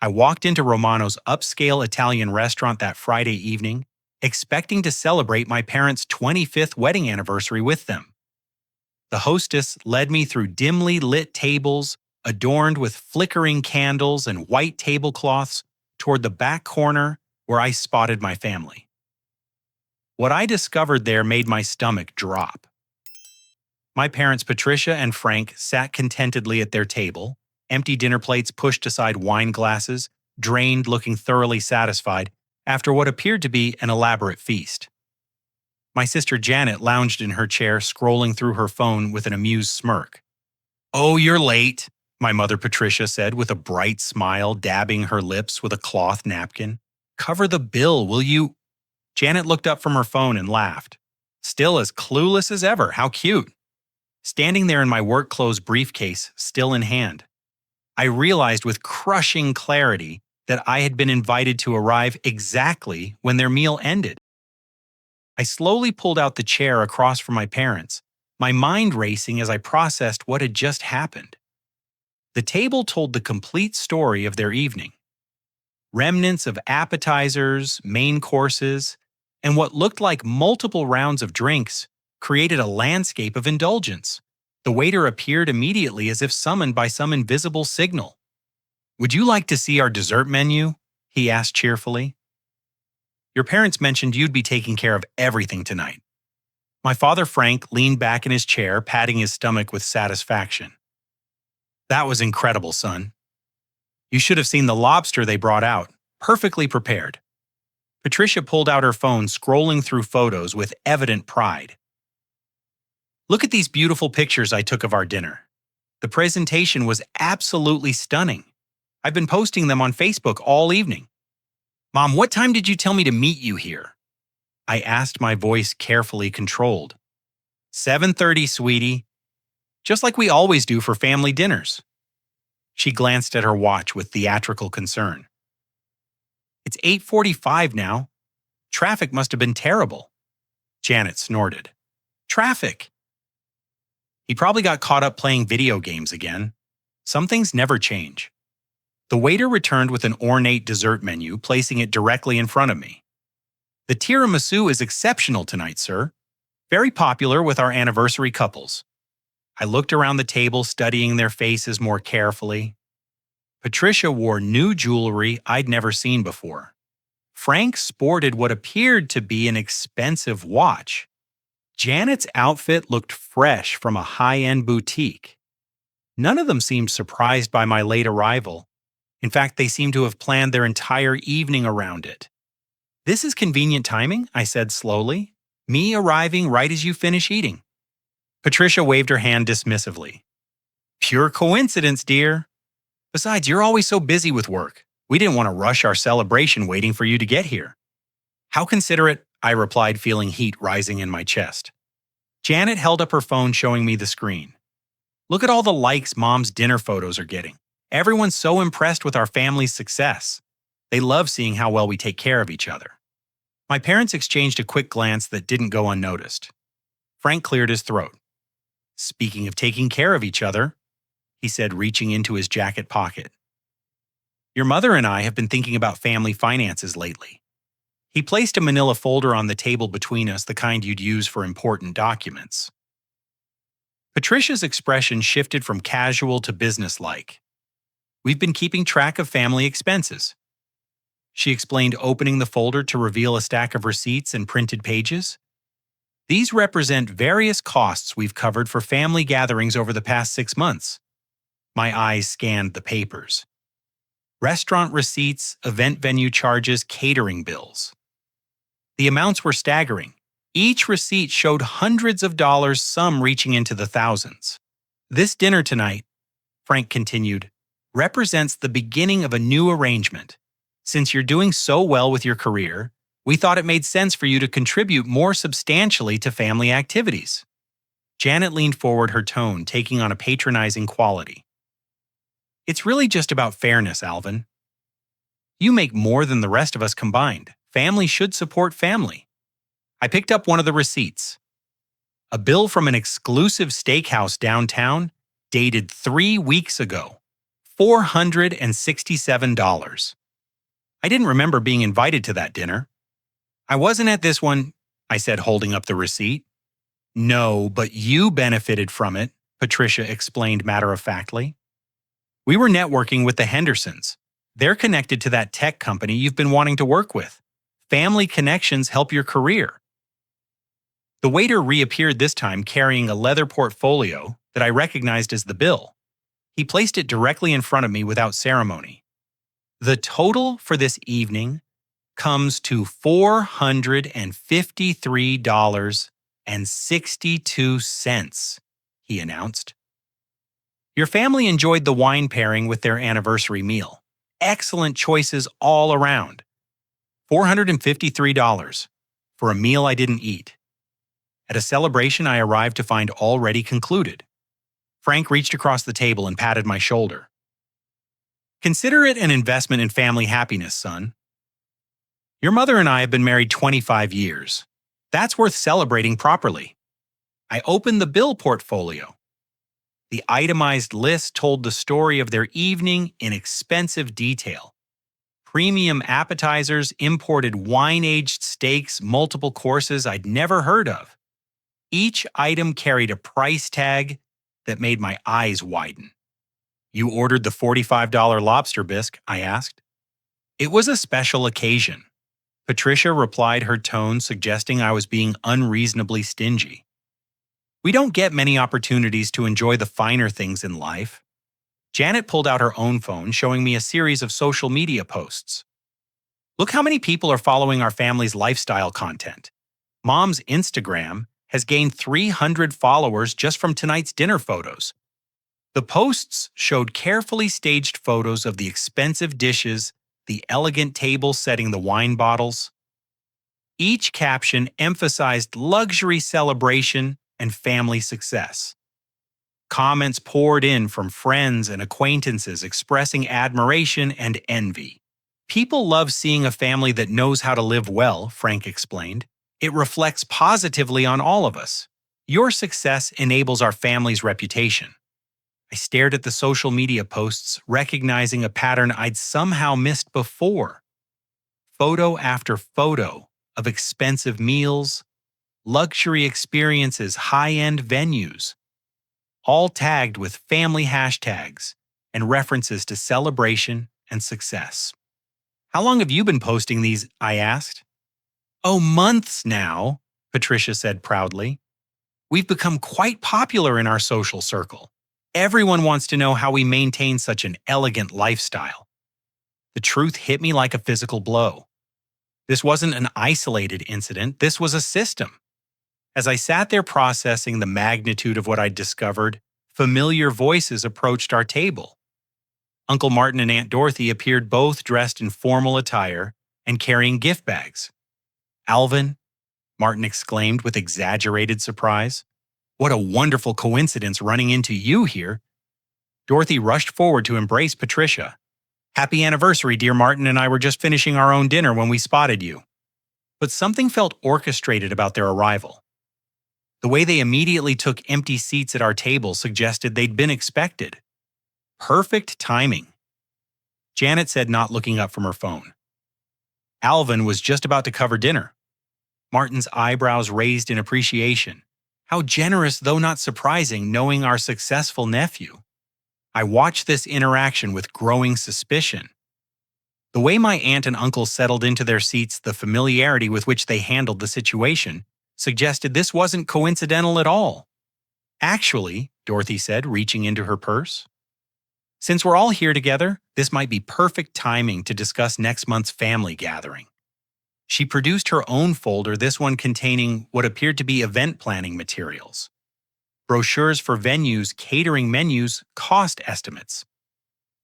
I walked into Romano's upscale Italian restaurant that Friday evening, expecting to celebrate my parents' 25th wedding anniversary with them. The hostess led me through dimly lit tables, adorned with flickering candles and white tablecloths, toward the back corner where I spotted my family. What I discovered there made my stomach drop. My parents, Patricia and Frank, sat contentedly at their table, empty dinner plates pushed aside wine glasses, drained, looking thoroughly satisfied after what appeared to be an elaborate feast. My sister Janet lounged in her chair, scrolling through her phone with an amused smirk. "Oh, you're late," my mother Patricia said with a bright smile, dabbing her lips with a cloth napkin. "Cover the bill, will you?" Janet looked up from her phone and laughed. Still as clueless as ever, how cute. Standing there in my work clothes briefcase, still in hand, I realized with crushing clarity that I had been invited to arrive exactly when their meal ended. I slowly pulled out the chair across from my parents, my mind racing as I processed what had just happened. The table told the complete story of their evening. Remnants of appetizers, main courses, and what looked like multiple rounds of drinks created a landscape of indulgence. The waiter appeared immediately as if summoned by some invisible signal. "Would you like to see our dessert menu?" he asked cheerfully. "Your parents mentioned you'd be taking care of everything tonight." My father Frank leaned back in his chair, patting his stomach with satisfaction. "That was incredible, son. You should have seen the lobster they brought out, perfectly prepared." Patricia pulled out her phone, scrolling through photos with evident pride. "Look at these beautiful pictures I took of our dinner. The presentation was absolutely stunning. I've been posting them on Facebook all evening." "Mom, what time did you tell me to meet you here?" I asked, my voice carefully controlled. 7:30, sweetie. Just like we always do for family dinners." She glanced at her watch with theatrical concern. "It's 8:45 now. Traffic must have been terrible." Janet snorted. "Traffic?" "He probably got caught up playing video games again. Some things never change." The waiter returned with an ornate dessert menu, placing it directly in front of me. "The tiramisu is exceptional tonight, sir. Very popular with our anniversary couples." I looked around the table, studying their faces more carefully. Patricia wore new jewelry I'd never seen before. Frank sported what appeared to be an expensive watch. Janet's outfit looked fresh from a high-end boutique. None of them seemed surprised by my late arrival. In fact, they seemed to have planned their entire evening around it. "This is convenient timing," I said slowly. "Me arriving right as you finish eating." Patricia waved her hand dismissively. "Pure coincidence, dear. Besides, you're always so busy with work. We didn't want to rush our celebration waiting for you to get here." "How considerate," I replied, feeling heat rising in my chest. Janet held up her phone, showing me the screen. "Look at all the likes Mom's dinner photos are getting. Everyone's so impressed with our family's success. They love seeing how well we take care of each other." My parents exchanged a quick glance that didn't go unnoticed. Frank cleared his throat. "Speaking of taking care of each other," he said, reaching into his jacket pocket, "your mother and I have been thinking about family finances lately." He placed a manila folder on the table between us, the kind you'd use for important documents. Patricia's expression shifted from casual to businesslike. "We've been keeping track of family expenses," she explained, opening the folder to reveal a stack of receipts and printed pages. "These represent various costs we've covered for family gatherings over the past 6 months." My eyes scanned the papers. Restaurant receipts, event venue charges, catering bills. The amounts were staggering. Each receipt showed hundreds of dollars, some reaching into the thousands. "This dinner tonight," Frank continued, "represents the beginning of a new arrangement. Since you're doing so well with your career, we thought it made sense for you to contribute more substantially to family activities." Janet leaned forward, her tone taking on a patronizing quality. "It's really just about fairness, Alvin. You make more than the rest of us combined. Family should support family." I picked up one of the receipts. A bill from an exclusive steakhouse downtown, dated 3 weeks ago. $467. I didn't remember being invited to that dinner. I wasn't at this one, I said, holding up the receipt. No, but you benefited from it, Patricia explained matter-of-factly. We were networking with the Hendersons. They're connected to that tech company you've been wanting to work with. Family connections help your career. The waiter reappeared this time carrying a leather portfolio that I recognized as the bill. He placed it directly in front of me without ceremony. The total for this evening comes to $453.62, he announced. Your family enjoyed the wine pairing with their anniversary meal. Excellent choices all around. $453 for a meal I didn't eat. At a celebration I arrived to find already concluded. Frank reached across the table and patted my shoulder. Consider it an investment in family happiness, son. Your mother and I have been married 25 years. That's worth celebrating properly. I opened the bill portfolio. The itemized list told the story of their evening in expensive detail. Premium appetizers, imported wine-aged steaks, multiple courses I'd never heard of. Each item carried a price tag that made my eyes widen. You ordered the $45 lobster bisque, I asked. It was a special occasion. Patricia replied, her tone suggesting I was being unreasonably stingy. We don't get many opportunities to enjoy the finer things in life. Janet pulled out her own phone, showing me a series of social media posts. Look how many people are following our family's lifestyle content. Mom's Instagram has gained 300 followers just from tonight's dinner photos. The posts showed carefully staged photos of the expensive dishes, the elegant table setting the wine bottles. Each caption emphasized luxury celebration and family success. Comments poured in from friends and acquaintances expressing admiration and envy. People love seeing a family that knows how to live well, Frank explained. It reflects positively on all of us. Your success enables our family's reputation. I stared at the social media posts, recognizing a pattern I'd somehow missed before. Photo after photo of expensive meals, luxury experiences, high-end venues, all tagged with family hashtags and references to celebration and success. How long have you been posting these? I asked. Oh, months now, Patricia said proudly. We've become quite popular in our social circle. Everyone wants to know how we maintain such an elegant lifestyle. The truth hit me like a physical blow. This wasn't an isolated incident, this was a system. As I sat there processing the magnitude of what I'd discovered, familiar voices approached our table. Uncle Martin and Aunt Dorothy appeared, both dressed in formal attire and carrying gift bags. Alvin, Martin exclaimed with exaggerated surprise. What a wonderful coincidence running into you here. Dorothy rushed forward to embrace Patricia. Happy anniversary, dear Martin and I were just finishing our own dinner when we spotted you. But something felt orchestrated about their arrival. The way they immediately took empty seats at our table suggested they'd been expected. Perfect timing. Janet said, not looking up from her phone. Alvin was just about to cover dinner. Martin's eyebrows raised in appreciation. How generous, though not surprising, knowing our successful nephew. I watched this interaction with growing suspicion. The way my aunt and uncle settled into their seats, the familiarity with which they handled the situation, suggested this wasn't coincidental at all. Actually, Dorothy said, reaching into her purse, since we're all here together, this might be perfect timing to discuss next month's family gathering. She produced her own folder, this one containing what appeared to be event planning materials. Brochures for venues, catering menus, cost estimates.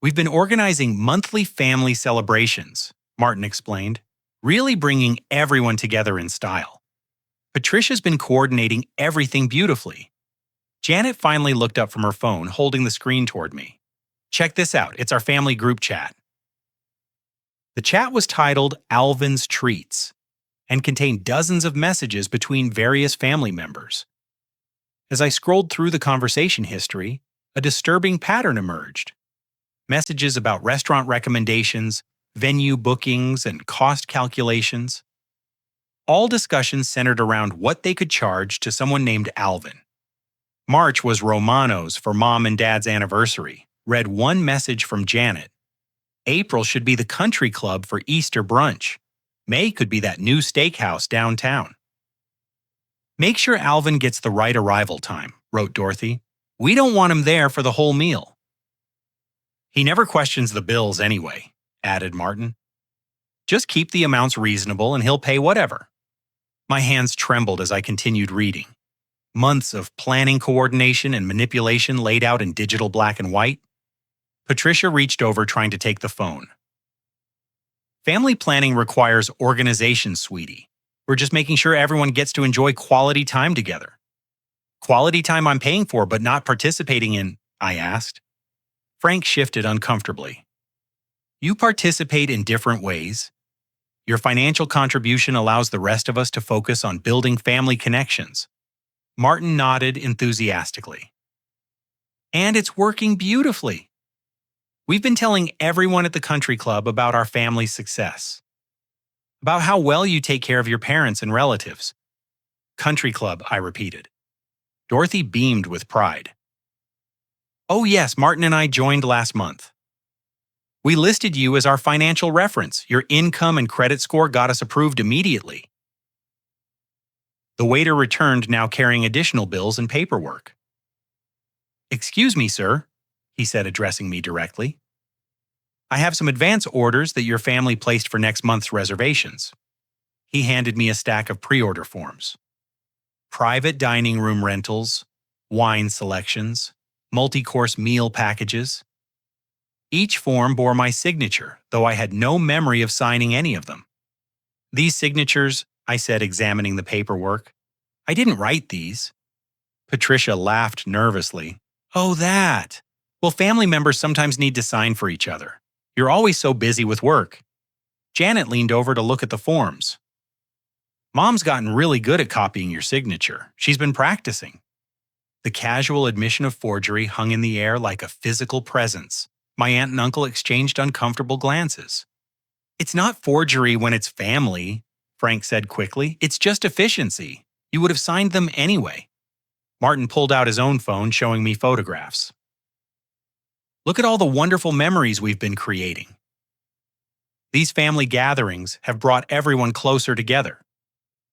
We've been organizing monthly family celebrations, Martin explained, really bringing everyone together in style. Patricia's been coordinating everything beautifully. Janet finally looked up from her phone, holding the screen toward me. Check this out, it's our family group chat. The chat was titled Alvin's Treats and contained dozens of messages between various family members. As I scrolled through the conversation history, a disturbing pattern emerged. messages about restaurant recommendations, venue bookings, and cost calculations. All discussions centered around what they could charge to someone named Alvin. March was Romano's for Mom and Dad's anniversary. Read one message from Janet. April should be the country club for Easter brunch. May could be that new steakhouse downtown. Make sure Alvin gets the right arrival time, wrote Dorothy. We don't want him there for the whole meal. He never questions the bills anyway, added Martin. Just keep the amounts reasonable and he'll pay whatever. My hands trembled as I continued reading. Months of planning coordination and manipulation laid out in digital black and white. Patricia reached over trying to take the phone. Family planning requires organization, sweetie. We're just making sure everyone gets to enjoy quality time together. Quality time I'm paying for but not participating in, I asked. Frank shifted uncomfortably. You participate in different ways. Your financial contribution allows the rest of us to focus on building family connections. Martin nodded enthusiastically. And it's working beautifully. We've been telling everyone at the country club about our family's success. About how well you take care of your parents and relatives. Country club, I repeated. Dorothy beamed with pride. Oh yes, Martin and I joined last month. We listed you as our financial reference. Your income and credit score got us approved immediately. The waiter returned, now carrying additional bills and paperwork. Excuse me, sir, he said, addressing me directly. I have some advance orders that your family placed for next month's reservations. He handed me a stack of pre-order forms. Private dining room rentals, wine selections, multi-course meal packages. Each form bore my signature, though I had no memory of signing any of them. These signatures, I said, examining the paperwork. I didn't write these. Patricia laughed nervously. Oh, that. Well, family members sometimes need to sign for each other. You're always so busy with work. Janet leaned over to look at the forms. Mom's gotten really good at copying your signature. She's been practicing. The casual admission of forgery hung in the air like a physical presence. My aunt and uncle exchanged uncomfortable glances. It's not forgery when it's family, Frank said quickly. It's just efficiency. You would have signed them anyway. Martin pulled out his own phone, showing me photographs. Look at all the wonderful memories we've been creating. These family gatherings have brought everyone closer together.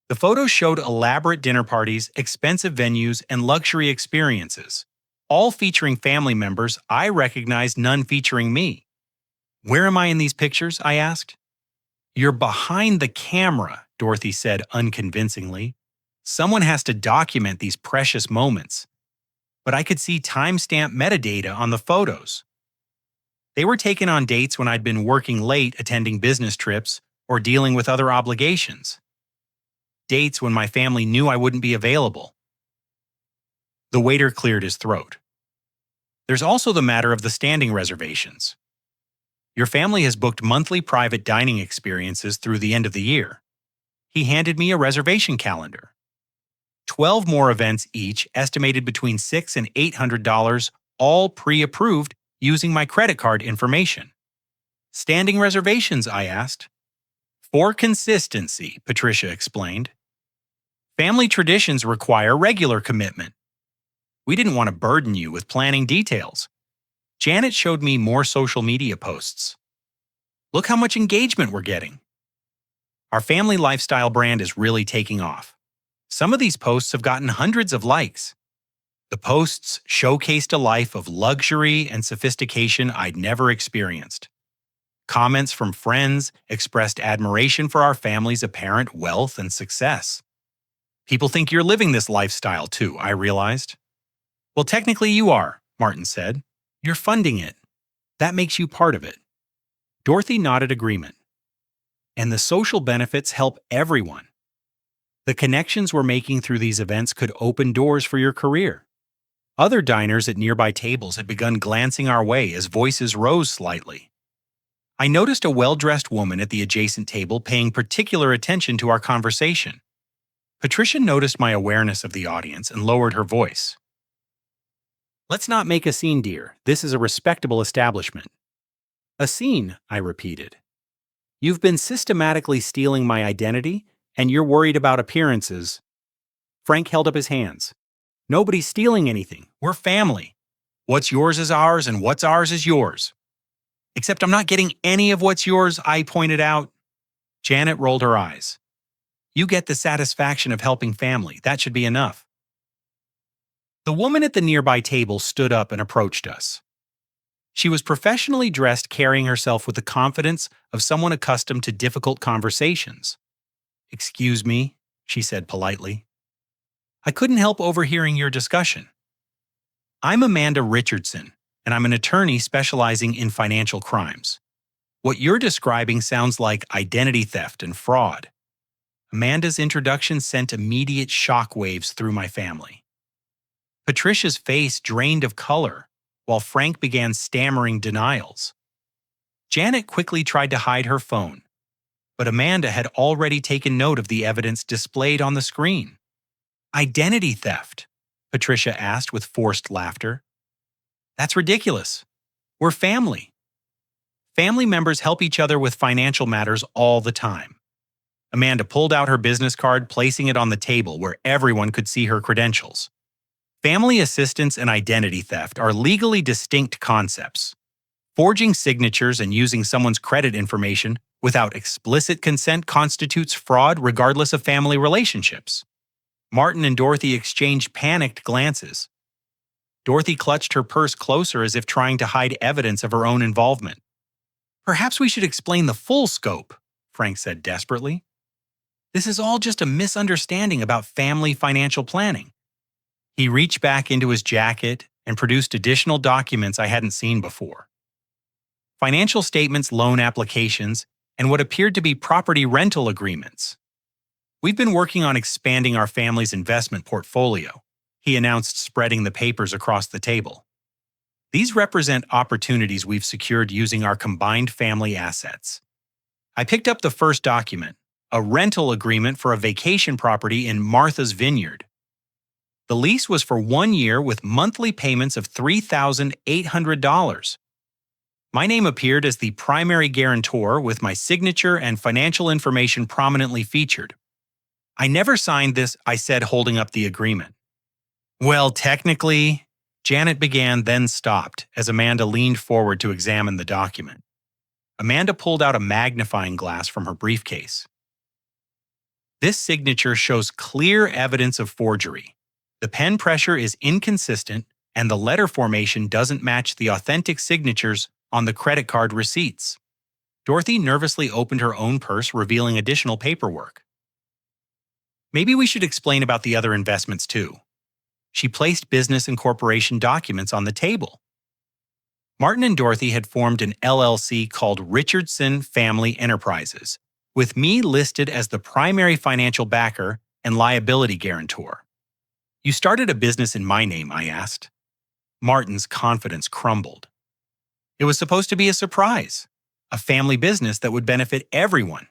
The photos showed elaborate dinner parties, expensive venues, and luxury experiences, all featuring family members I recognized, none featuring me. Where am I in these pictures? I asked. You're behind the camera, Dorothy said unconvincingly. Someone has to document these precious moments. But I could see timestamp metadata on the photos. They were taken on dates when I'd been working late attending business trips or dealing with other obligations. Dates when my family knew I wouldn't be available. The waiter cleared his throat. There's also the matter of the standing reservations. Your family has booked monthly private dining experiences through the end of the year. He handed me a reservation calendar. 12 more events each, estimated between $600 and $800, all pre-approved using my credit card information. Standing reservations, I asked. For consistency, Patricia explained. Family traditions require regular commitment. We didn't want to burden you with planning details. Janet showed me more social media posts. Look how much engagement we're getting. Our family lifestyle brand is really taking off. Some of these posts have gotten hundreds of likes. The posts showcased a life of luxury and sophistication I'd never experienced. Comments from friends expressed admiration for our family's apparent wealth and success. People think you're living this lifestyle too, I realized. Well, technically you are, Martin said. You're funding it. That makes you part of it. Dorothy nodded agreement. And the social benefits help everyone. The connections we're making through these events could open doors for your career. Other diners at nearby tables had begun glancing our way as voices rose slightly. I noticed a well-dressed woman at the adjacent table paying particular attention to our conversation. Patricia noticed my awareness of the audience and lowered her voice. Let's not make a scene, dear. This is a respectable establishment. A scene, I repeated. You've been systematically stealing my identity, and you're worried about appearances. Frank held up his hands. Nobody's stealing anything. We're family. What's yours is ours, and what's ours is yours. Except I'm not getting any of what's yours, I pointed out. Janet rolled her eyes. You get the satisfaction of helping family. That should be enough. The woman at the nearby table stood up and approached us. She was professionally dressed, carrying herself with the confidence of someone accustomed to difficult conversations. Excuse me, she said politely. I couldn't help overhearing your discussion. I'm Amanda Richardson, and I'm an attorney specializing in financial crimes. What you're describing sounds like identity theft and fraud. Amanda's introduction sent immediate shockwaves through my family. Patricia's face drained of color, while Frank began stammering denials. Janet quickly tried to hide her phone, but Amanda had already taken note of the evidence displayed on the screen. Identity theft, Patricia asked with forced laughter. That's ridiculous. We're family. Family members help each other with financial matters all the time. Amanda pulled out her business card, placing it on the table where everyone could see her credentials. Family assistance and identity theft are legally distinct concepts. Forging signatures and using someone's credit information without explicit consent constitutes fraud regardless of family relationships. Martin and Dorothy exchanged panicked glances. Dorothy clutched her purse closer as if trying to hide evidence of her own involvement. Perhaps we should explain the full scope, Frank said desperately. This is all just a misunderstanding about family financial planning. He reached back into his jacket and produced additional documents I hadn't seen before. Financial statements, loan applications, and what appeared to be property rental agreements. We've been working on expanding our family's investment portfolio, he announced, spreading the papers across the table. These represent opportunities we've secured using our combined family assets. I picked up the first document, a rental agreement for a vacation property in Martha's Vineyard. The lease was for 1 year with monthly payments of $3,800. My name appeared as the primary guarantor with my signature and financial information prominently featured. I never signed this, I said, holding up the agreement. Well, technically, Janet began, then stopped as Amanda leaned forward to examine the document. Amanda pulled out a magnifying glass from her briefcase. This signature shows clear evidence of forgery. The pen pressure is inconsistent, and the letter formation doesn't match the authentic signatures on the credit card receipts. Dorothy nervously opened her own purse, revealing additional paperwork. Maybe we should explain about the other investments too. She placed business and corporation documents on the table. Martin and Dorothy had formed an LLC called Richardson Family Enterprises, with me listed as the primary financial backer and liability guarantor. You started a business in my name, I asked. Martin's confidence crumbled. It was supposed to be a surprise, a family business that would benefit everyone.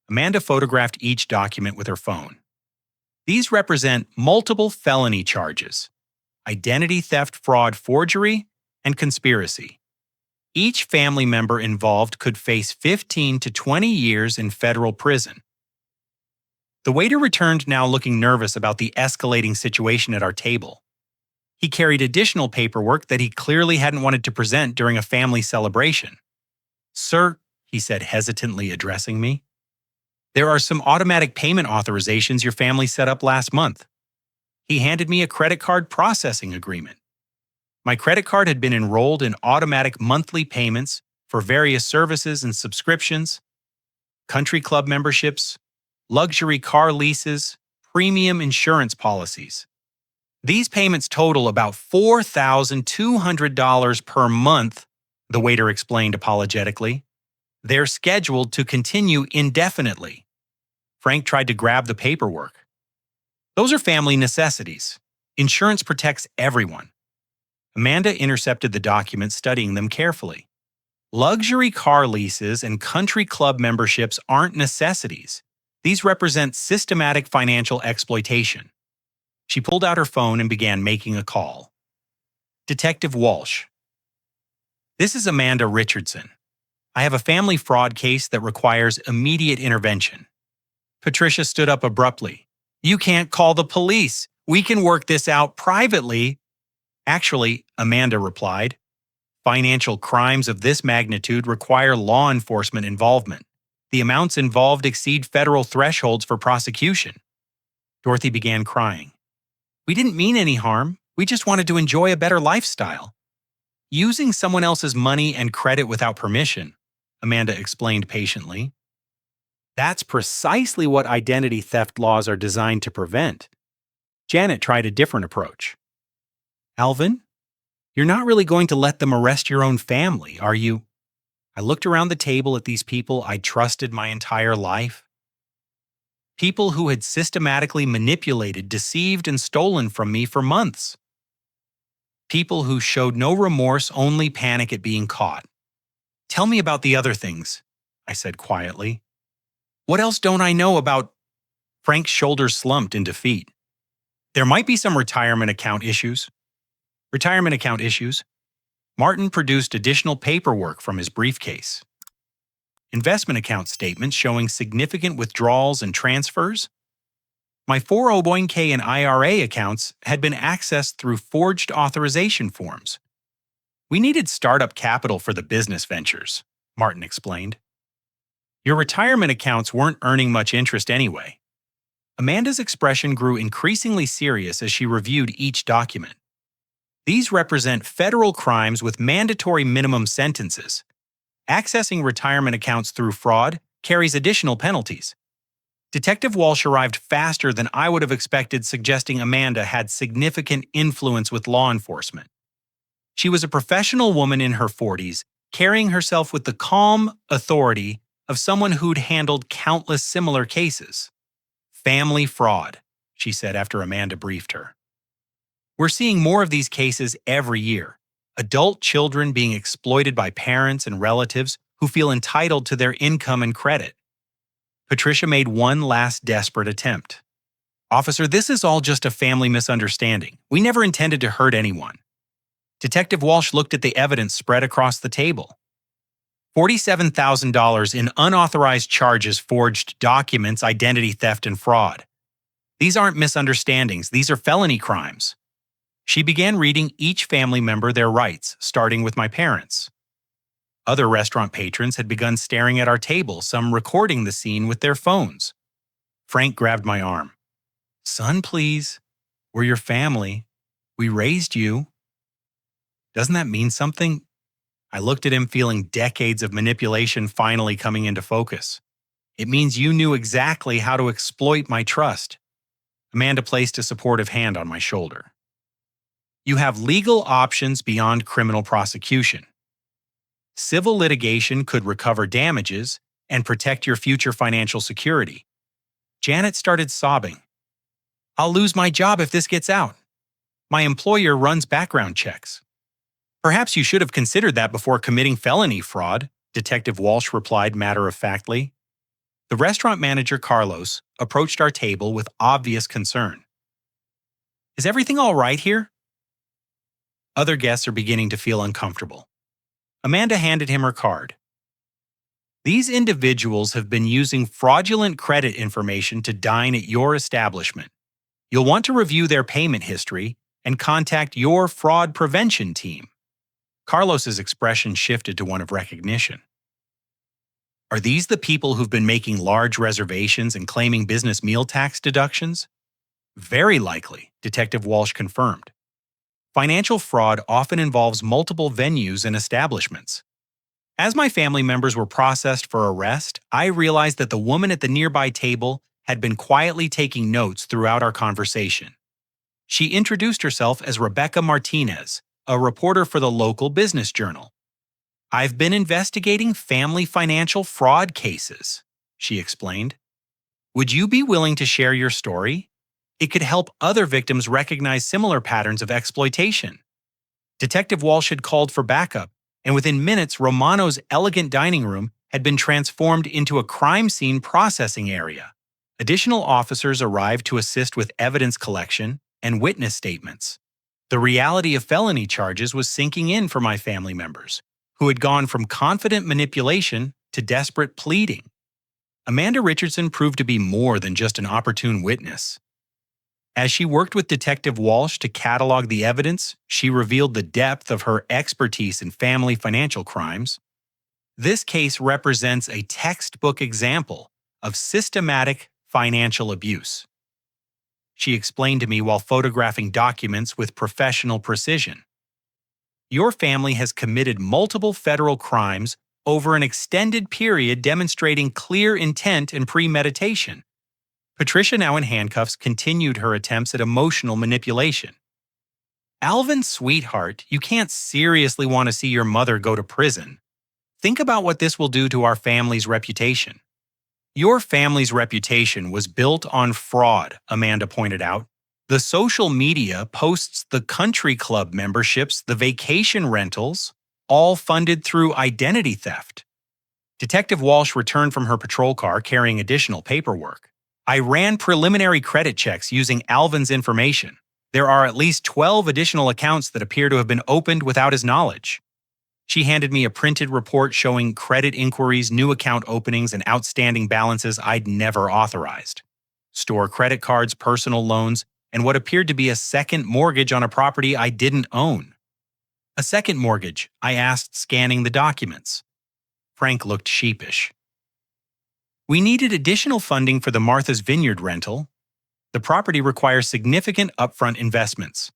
Amanda photographed each document with her phone. These represent multiple felony charges: identity theft, fraud, forgery, and conspiracy. Each family member involved could face 15 to 20 years in federal prison. The waiter returned, now looking nervous about the escalating situation at our table. He carried additional paperwork that he clearly hadn't wanted to present during a family celebration. Sir, he said hesitantly, addressing me, there are some automatic payment authorizations your family set up last month. He handed me a credit card processing agreement. My credit card had been enrolled in automatic monthly payments for various services and subscriptions, country club memberships, luxury car leases, premium insurance policies. These payments total about $4,200 per month, the waiter explained apologetically. They're scheduled to continue indefinitely. Frank tried to grab the paperwork. Those are family necessities. Insurance protects everyone. Amanda intercepted the documents, studying them carefully. Luxury car leases and country club memberships aren't necessities. These represent systematic financial exploitation. She pulled out her phone and began making a call. Detective Walsh. This is Amanda Richardson. I have a family fraud case that requires immediate intervention. Patricia stood up abruptly. You can't call the police. We can work this out privately. Actually, Amanda replied, financial crimes of this magnitude require law enforcement involvement. The amounts involved exceed federal thresholds for prosecution. Dorothy began crying. We didn't mean any harm. We just wanted to enjoy a better lifestyle. Using someone else's money and credit without permission, Amanda explained patiently. That's precisely what identity theft laws are designed to prevent. Janet tried a different approach. Alvin, you're not really going to let them arrest your own family, are you? I looked around the table at these people I'd trusted my entire life. People who had systematically manipulated, deceived, and stolen from me for months. People who showed no remorse, only panic at being caught. Tell me about the other things, I said quietly. What else don't I know about? Frank's shoulders slumped in defeat. There might be some retirement account issues. Martin produced additional paperwork from his briefcase. Investment account statements showing significant withdrawals and transfers. My 401k and IRA accounts had been accessed through forged authorization forms. We needed startup capital for the business ventures, Martin explained. Your retirement accounts weren't earning much interest anyway. Amanda's expression grew increasingly serious as she reviewed each document. These represent federal crimes with mandatory minimum sentences. Accessing retirement accounts through fraud carries additional penalties. Detective Walsh arrived faster than I would have expected, suggesting Amanda had significant influence with law enforcement. She was a professional woman in her 40s, carrying herself with the calm authority of someone who'd handled countless similar cases. Family fraud, she said after Amanda briefed her. We're seeing more of these cases every year. Adult children being exploited by parents and relatives who feel entitled to their income and credit. Patricia made one last desperate attempt. Officer, this is all just a family misunderstanding. We never intended to hurt anyone. Detective Walsh looked at the evidence spread across the table. $47,000 in unauthorized charges, forged documents, identity theft, and fraud. These aren't misunderstandings, these are felony crimes. She began reading each family member their rights, starting with my parents. Other restaurant patrons had begun staring at our table, some recording the scene with their phones. Frank grabbed my arm. Son, please. We're your family. We raised you. Doesn't that mean something? I looked at him, feeling decades of manipulation finally coming into focus. It means you knew exactly how to exploit my trust. Amanda placed a supportive hand on my shoulder. You have legal options beyond criminal prosecution. Civil litigation could recover damages and protect your future financial security. Janet started sobbing. I'll lose my job if this gets out. My employer runs background checks. Perhaps you should have considered that before committing felony fraud, Detective Walsh replied matter-of-factly. The restaurant manager, Carlos, approached our table with obvious concern. Is everything all right here? Other guests are beginning to feel uncomfortable. Amanda handed him her card. These individuals have been using fraudulent credit information to dine at your establishment. You'll want to review their payment history and contact your fraud prevention team. Carlos's expression shifted to one of recognition. Are these the people who've been making large reservations and claiming business meal tax deductions? Very likely, Detective Walsh confirmed. Financial fraud often involves multiple venues and establishments. As my family members were processed for arrest, I realized that the woman at the nearby table had been quietly taking notes throughout our conversation. She introduced herself as Rebecca Martinez, a reporter for the local business journal. I've been investigating family financial fraud cases, she explained. Would you be willing to share your story? It could help other victims recognize similar patterns of exploitation. Detective Walsh had called for backup, and within minutes, Romano's elegant dining room had been transformed into a crime scene processing area. Additional officers arrived to assist with evidence collection and witness statements. The reality of felony charges was sinking in for my family members, who had gone from confident manipulation to desperate pleading. Amanda Richardson proved to be more than just an opportune witness. As she worked with Detective Walsh to catalog the evidence, she revealed the depth of her expertise in family financial crimes. This case represents a textbook example of systematic financial abuse. She explained to me while photographing documents with professional precision. Your family has committed multiple federal crimes over an extended period, demonstrating clear intent and premeditation. Patricia, now in handcuffs, continued her attempts at emotional manipulation. Alvin, sweetheart, you can't seriously want to see your mother go to prison. Think about what this will do to our family's reputation. Your family's reputation was built on fraud, Amanda pointed out. The social media posts, the country club memberships, the vacation rentals, all funded through identity theft. Detective Walsh returned from her patrol car carrying additional paperwork. I ran preliminary credit checks using Alvin's information. There are at least 12 additional accounts that appear to have been opened without his knowledge. She handed me a printed report showing credit inquiries, new account openings, and outstanding balances I'd never authorized. Store credit cards, personal loans, and what appeared to be a second mortgage on a property I didn't own. A second mortgage, I asked, scanning the documents. Frank looked sheepish. We needed additional funding for the Martha's Vineyard rental. The property requires significant upfront investments.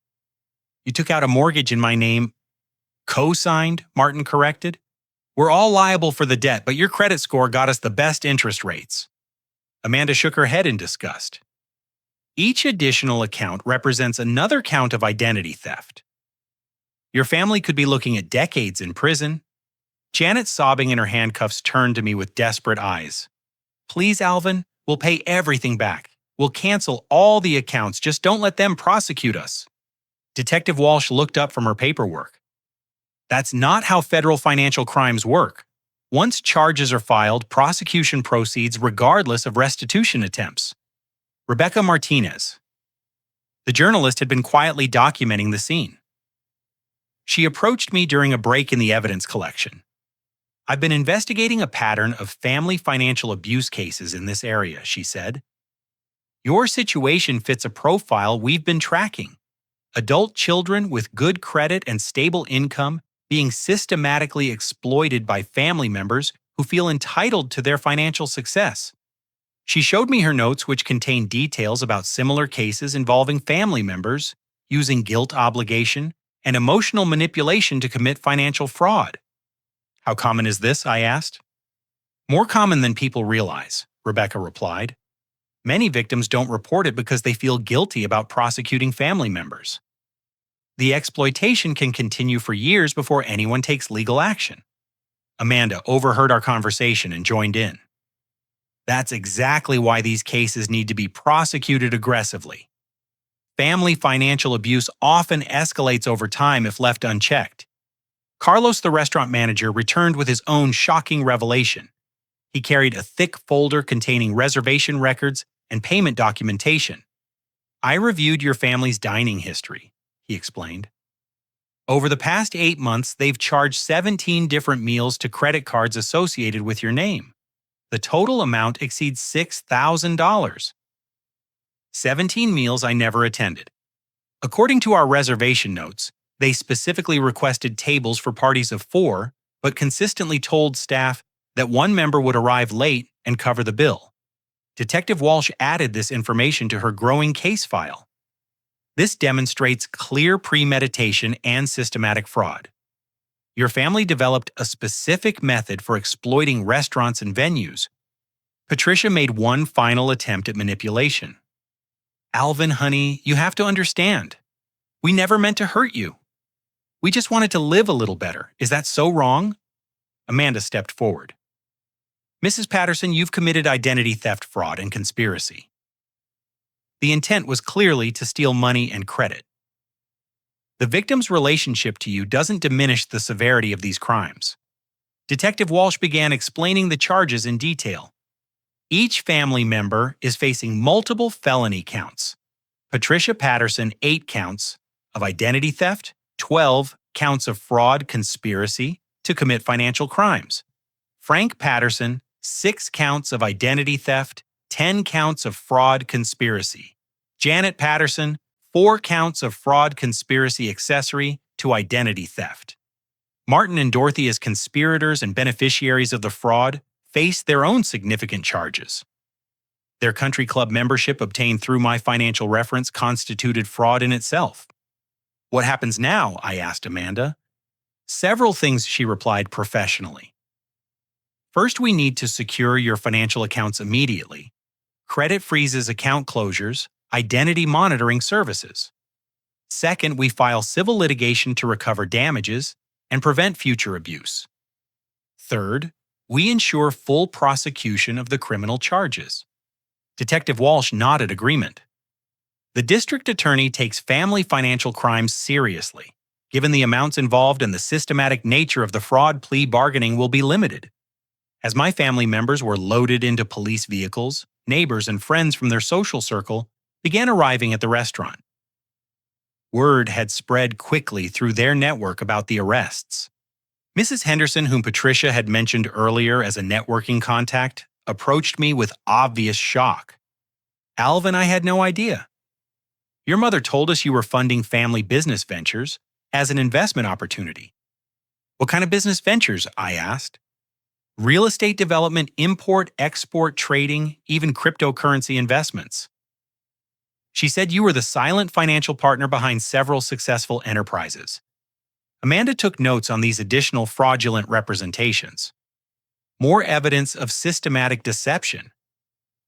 You took out a mortgage in my name. Co-signed, Martin corrected. We're all liable for the debt, but your credit score got us the best interest rates. Amanda shook her head in disgust. Each additional account represents another count of identity theft. Your family could be looking at decades in prison. Janet, sobbing in her handcuffs, turned to me with desperate eyes. Please, Alvin, we'll pay everything back. We'll cancel all the accounts, just don't let them prosecute us. Detective Walsh looked up from her paperwork. That's not how federal financial crimes work. Once charges are filed, prosecution proceeds regardless of restitution attempts. Rebecca Martinez. The journalist had been quietly documenting the scene. She approached me during a break in the evidence collection. I've been investigating a pattern of family financial abuse cases in this area, she said. Your situation fits a profile we've been tracking. Adult children with good credit and stable income being systematically exploited by family members who feel entitled to their financial success. She showed me her notes, which contained details about similar cases involving family members using guilt obligation and emotional manipulation to commit financial fraud. How common is this? I asked. More common than people realize, Rebecca replied. Many victims don't report it because they feel guilty about prosecuting family members. The exploitation can continue for years before anyone takes legal action. Amanda overheard our conversation and joined in. That's exactly why these cases need to be prosecuted aggressively. Family financial abuse often escalates over time if left unchecked. Carlos, the restaurant manager, returned with his own shocking revelation. He carried a thick folder containing reservation records and payment documentation. I reviewed your family's dining history, he explained. Over the past 8 months, they've charged 17 different meals to credit cards associated with your name. The total amount exceeds $6,000. 17 meals I never attended. According to our reservation notes, they specifically requested tables for parties of 4, but consistently told staff that one member would arrive late and cover the bill. Detective Walsh added this information to her growing case file. This demonstrates clear premeditation and systematic fraud. Your family developed a specific method for exploiting restaurants and venues. Patricia made one final attempt at manipulation. Alvin, honey, you have to understand. We never meant to hurt you. We just wanted to live a little better. Is that so wrong? Amanda stepped forward. Mrs. Patterson, you've committed identity theft, fraud, and conspiracy. The intent was clearly to steal money and credit. The victim's relationship to you doesn't diminish the severity of these crimes. Detective Walsh began explaining the charges in detail. Each family member is facing multiple felony counts. Patricia Patterson, 8 counts of identity theft, 12 counts of fraud, conspiracy, to commit financial crimes. Frank Patterson, 6 counts of identity theft, 10 counts of fraud conspiracy. Janet Patterson, 4 counts of fraud conspiracy accessory to identity theft. Martin and Dorothy, as conspirators and beneficiaries of the fraud, faced their own significant charges. Their country club membership obtained through my financial reference constituted fraud in itself. What happens now? I asked Amanda. Several things, she replied professionally. First, we need to secure your financial accounts immediately. Credit freezes, account closures, identity monitoring services. Second, we file civil litigation to recover damages and prevent future abuse. Third, we ensure full prosecution of the criminal charges. Detective Walsh nodded agreement. The district attorney takes family financial crimes seriously. Given the amounts involved and the systematic nature of the fraud, plea bargaining will be limited. As my family members were loaded into police vehicles, neighbors and friends from their social circle began arriving at the restaurant. Word had spread quickly through their network about the arrests. Mrs. Henderson, whom Patricia had mentioned earlier as a networking contact, approached me with obvious shock. Alvin, I had no idea. Your mother told us you were funding family business ventures as an investment opportunity. What kind of business ventures? I asked. Real estate development, import, export, trading, even cryptocurrency investments. She said you were the silent financial partner behind several successful enterprises. Amanda took notes on these additional fraudulent representations. More evidence of systematic deception.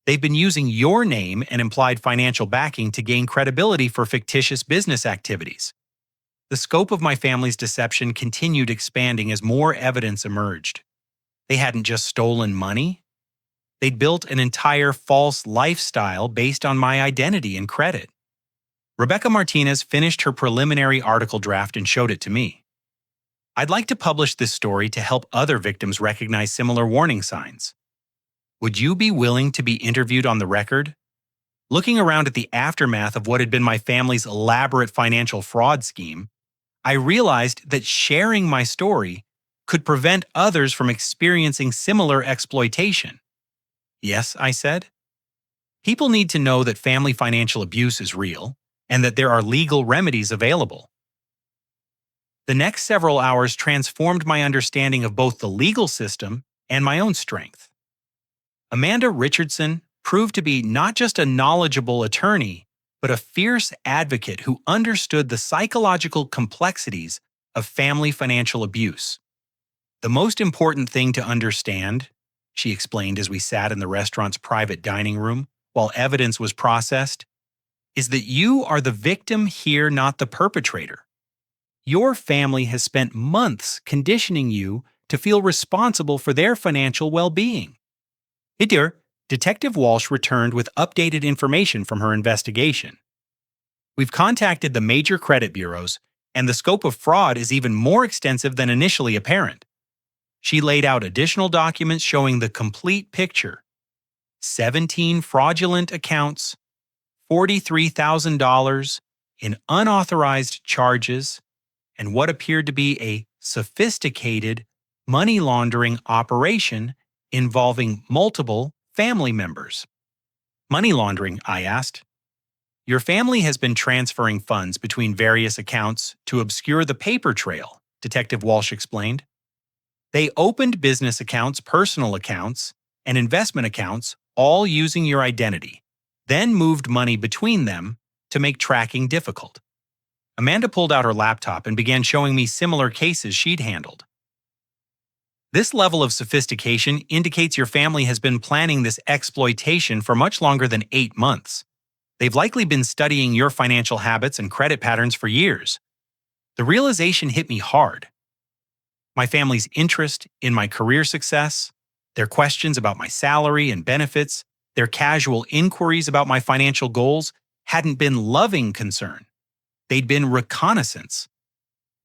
They've been using your name and implied financial backing to gain credibility for fictitious business activities. The scope of my family's deception continued expanding as more evidence emerged. They hadn't just stolen money. They'd built an entire false lifestyle based on my identity and credit. Rebecca Martinez finished her preliminary article draft and showed it to me. I'd like to publish this story to help other victims recognize similar warning signs. Would you be willing to be interviewed on the record? Looking around at the aftermath of what had been my family's elaborate financial fraud scheme, I realized that sharing my story could prevent others from experiencing similar exploitation. Yes, I said. People need to know that family financial abuse is real and that there are legal remedies available. The next several hours transformed my understanding of both the legal system and my own strength. Amanda Richardson proved to be not just a knowledgeable attorney, but a fierce advocate who understood the psychological complexities of family financial abuse. The most important thing to understand, she explained as we sat in the restaurant's private dining room while evidence was processed, is that you are the victim here, not the perpetrator. Your family has spent months conditioning you to feel responsible for their financial well-being. Hey dear, Detective Walsh returned with updated information from her investigation. We've contacted the major credit bureaus, and the scope of fraud is even more extensive than initially apparent. She laid out additional documents showing the complete picture. 17 fraudulent accounts, $43,000 in unauthorized charges, and what appeared to be a sophisticated money laundering operation involving multiple family members. Money laundering, I asked. Your family has been transferring funds between various accounts to obscure the paper trail, Detective Walsh explained. They opened business accounts, personal accounts, and investment accounts, all using your identity, then moved money between them to make tracking difficult. Amanda pulled out her laptop and began showing me similar cases she'd handled. This level of sophistication indicates your family has been planning this exploitation for much longer than 8 months. They've likely been studying your financial habits and credit patterns for years. The realization hit me hard. My family's interest in my career success, their questions about my salary and benefits, their casual inquiries about my financial goals hadn't been loving concern. They'd been reconnaissance.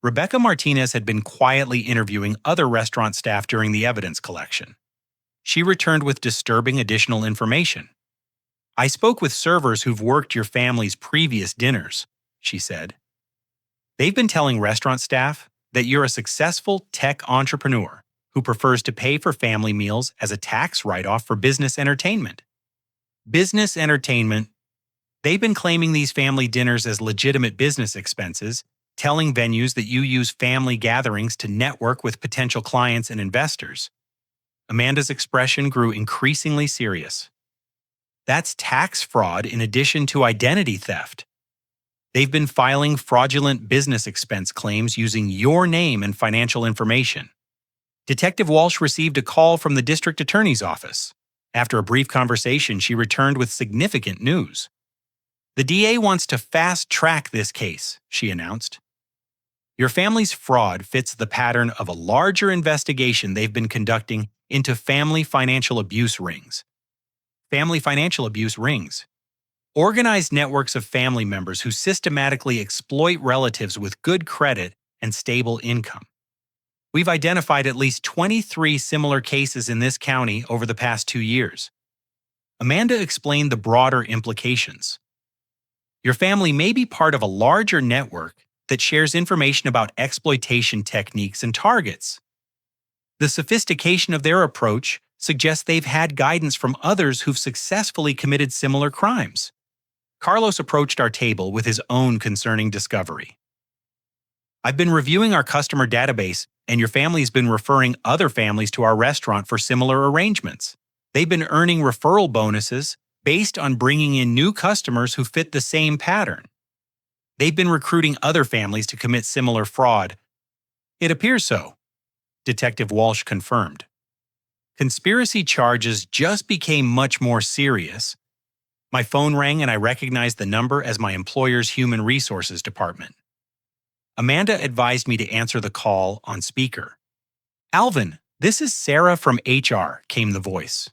Rebecca Martinez had been quietly interviewing other restaurant staff during the evidence collection. She returned with disturbing additional information. I spoke with servers who've worked your family's previous dinners, she said. They've been telling restaurant staff that you're a successful tech entrepreneur who prefers to pay for family meals as a tax write-off for business entertainment. Business entertainment. They've been claiming these family dinners as legitimate business expenses, telling venues that you use family gatherings to network with potential clients and investors. Amanda's expression grew increasingly serious. That's tax fraud in addition to identity theft. They've been filing fraudulent business expense claims using your name and financial information. Detective Walsh received a call from the district attorney's office. After a brief conversation, she returned with significant news. The DA wants to fast-track this case, she announced. Your family's fraud fits the pattern of a larger investigation they've been conducting into family financial abuse rings. Family financial abuse rings. Organized networks of family members who systematically exploit relatives with good credit and stable income. We've identified at least 23 similar cases in this county over the past 2 years. Amanda explained the broader implications. Your family may be part of a larger network that shares information about exploitation techniques and targets. The sophistication of their approach suggests they've had guidance from others who've successfully committed similar crimes. Carlos approached our table with his own concerning discovery. I've been reviewing our customer database, and your family's been referring other families to our restaurant for similar arrangements. They've been earning referral bonuses based on bringing in new customers who fit the same pattern. They've been recruiting other families to commit similar fraud. It appears so, Detective Walsh confirmed. Conspiracy charges just became much more serious. My phone rang and I recognized the number as my employer's human resources department. Amanda advised me to answer the call on speaker. Alvin, this is Sarah from HR, came the voice.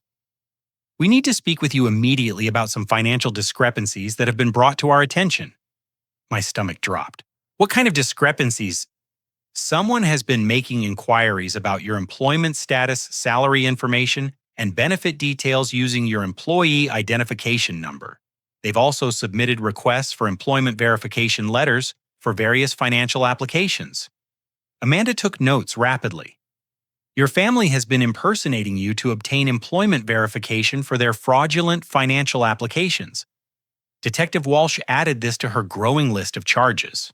We need to speak with you immediately about some financial discrepancies that have been brought to our attention. My stomach dropped. What kind of discrepancies? Someone has been making inquiries about your employment status, salary information, and benefit details using your employee identification number. They've also submitted requests for employment verification letters for various financial applications. Amanda took notes rapidly. Your family has been impersonating you to obtain employment verification for their fraudulent financial applications. Detective Walsh added this to her growing list of charges.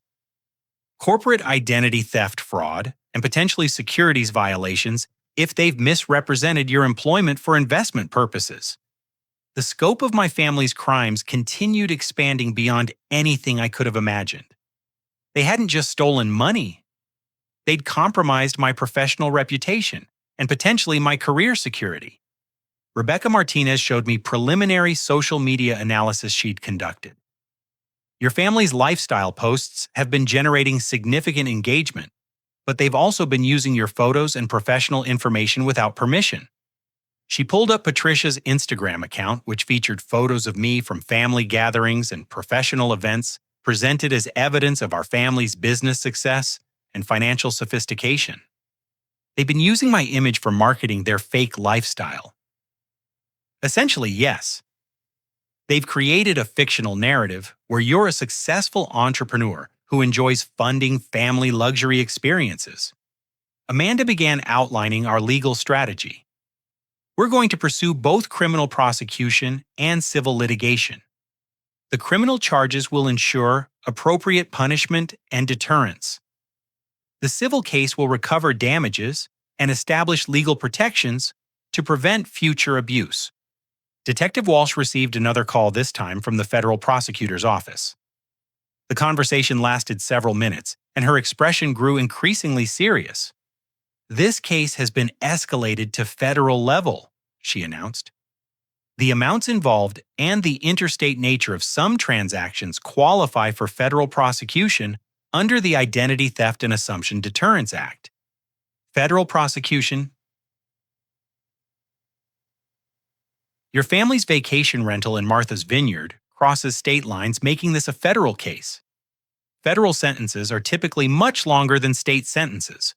Corporate identity theft fraud and potentially securities violations if they've misrepresented your employment for investment purposes. The scope of my family's crimes continued expanding beyond anything I could have imagined. They hadn't just stolen money. They'd compromised my professional reputation and potentially my career security. Rebecca Martinez showed me preliminary social media analysis she'd conducted. Your family's lifestyle posts have been generating significant engagement, but they've also been using your photos and professional information without permission. She pulled up Patricia's Instagram account, which featured photos of me from family gatherings and professional events presented as evidence of our family's business success and financial sophistication. They've been using my image for marketing their fake lifestyle. Essentially, yes. They've created a fictional narrative where you're a successful entrepreneur who enjoys funding family luxury experiences. Amanda began outlining our legal strategy. We're going to pursue both criminal prosecution and civil litigation. The criminal charges will ensure appropriate punishment and deterrence. The civil case will recover damages and establish legal protections to prevent future abuse. Detective Walsh received another call this time from the federal prosecutor's office. The conversation lasted several minutes, and her expression grew increasingly serious. This case has been escalated to federal level, she announced. The amounts involved and the interstate nature of some transactions qualify for federal prosecution under the Identity Theft and Assumption Deterrence Act. Federal prosecution. Your family's vacation rental in Martha's Vineyard crosses state lines, making this a federal case. Federal sentences are typically much longer than state sentences.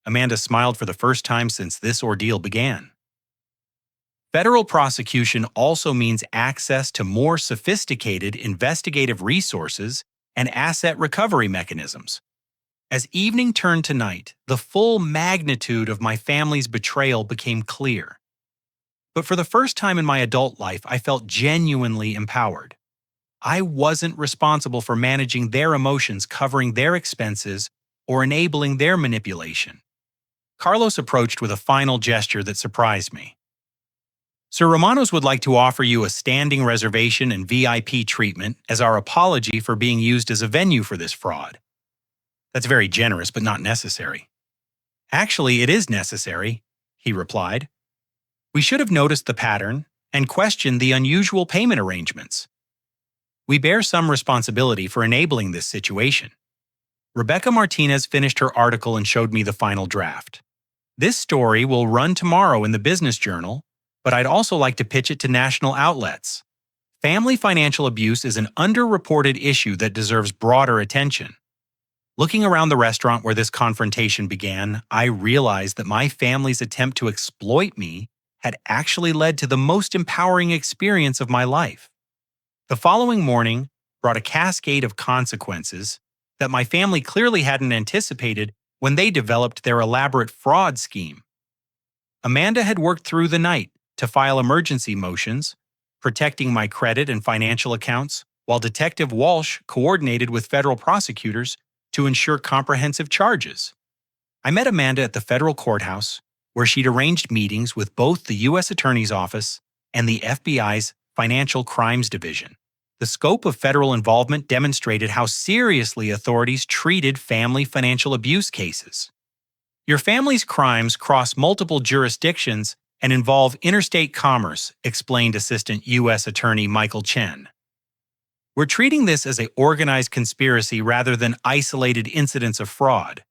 Amanda smiled for the first time since this ordeal began. Federal prosecution also means access to more sophisticated investigative resources and asset recovery mechanisms. As evening turned to night, the full magnitude of my family's betrayal became clear. But for the first time in my adult life, I felt genuinely empowered. I wasn't responsible for managing their emotions, covering their expenses, or enabling their manipulation. Carlos approached with a final gesture that surprised me. Sir Romanos would like to offer you a standing reservation and VIP treatment as our apology for being used as a venue for this fraud. That's very generous, but not necessary. Actually, it is necessary, he replied. We should have noticed the pattern and questioned the unusual payment arrangements. We bear some responsibility for enabling this situation. Rebecca Martinez finished her article and showed me the final draft. This story will run tomorrow in the Business Journal, but I'd also like to pitch it to national outlets. Family financial abuse is an underreported issue that deserves broader attention. Looking around the restaurant where this confrontation began, I realized that my family's attempt to exploit me had actually led to the most empowering experience of my life. The following morning brought a cascade of consequences that my family clearly hadn't anticipated when they developed their elaborate fraud scheme. Amanda had worked through the night to file emergency motions, protecting my credit and financial accounts, while Detective Walsh coordinated with federal prosecutors to ensure comprehensive charges. I met Amanda at the federal courthouse, where she'd arranged meetings with both the U.S. Attorney's Office and the FBI's Financial Crimes Division. The scope of federal involvement demonstrated how seriously authorities treated family financial abuse cases. Your family's crimes cross multiple jurisdictions and involve interstate commerce, explained Assistant U.S. Attorney Michael Chen. We're treating this as an organized conspiracy rather than isolated incidents of fraud.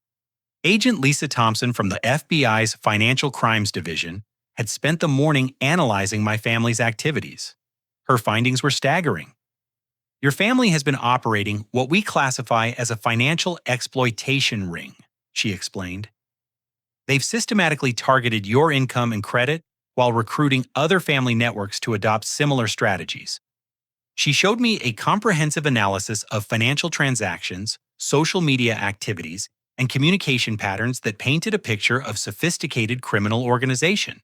Agent Lisa Thompson from the FBI's Financial Crimes Division had spent the morning analyzing my family's activities. Her findings were staggering. Your family has been operating what we classify as a financial exploitation ring, she explained. They've systematically targeted your income and credit while recruiting other family networks to adopt similar strategies. She showed me a comprehensive analysis of financial transactions, social media activities, and communication patterns that painted a picture of sophisticated criminal organization.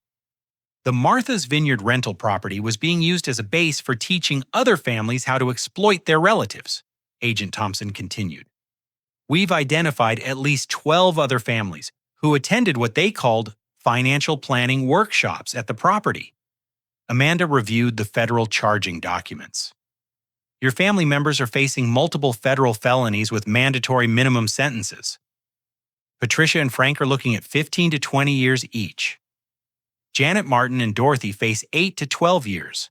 The Martha's Vineyard rental property was being used as a base for teaching other families how to exploit their relatives, Agent Thompson continued. We've identified at least 12 other families who attended what they called financial planning workshops at the property. Amanda reviewed the federal charging documents. Your family members are facing multiple federal felonies with mandatory minimum sentences. Patricia and Frank are looking at 15 to 20 years each. Janet Martin and Dorothy face 8 to 12 years.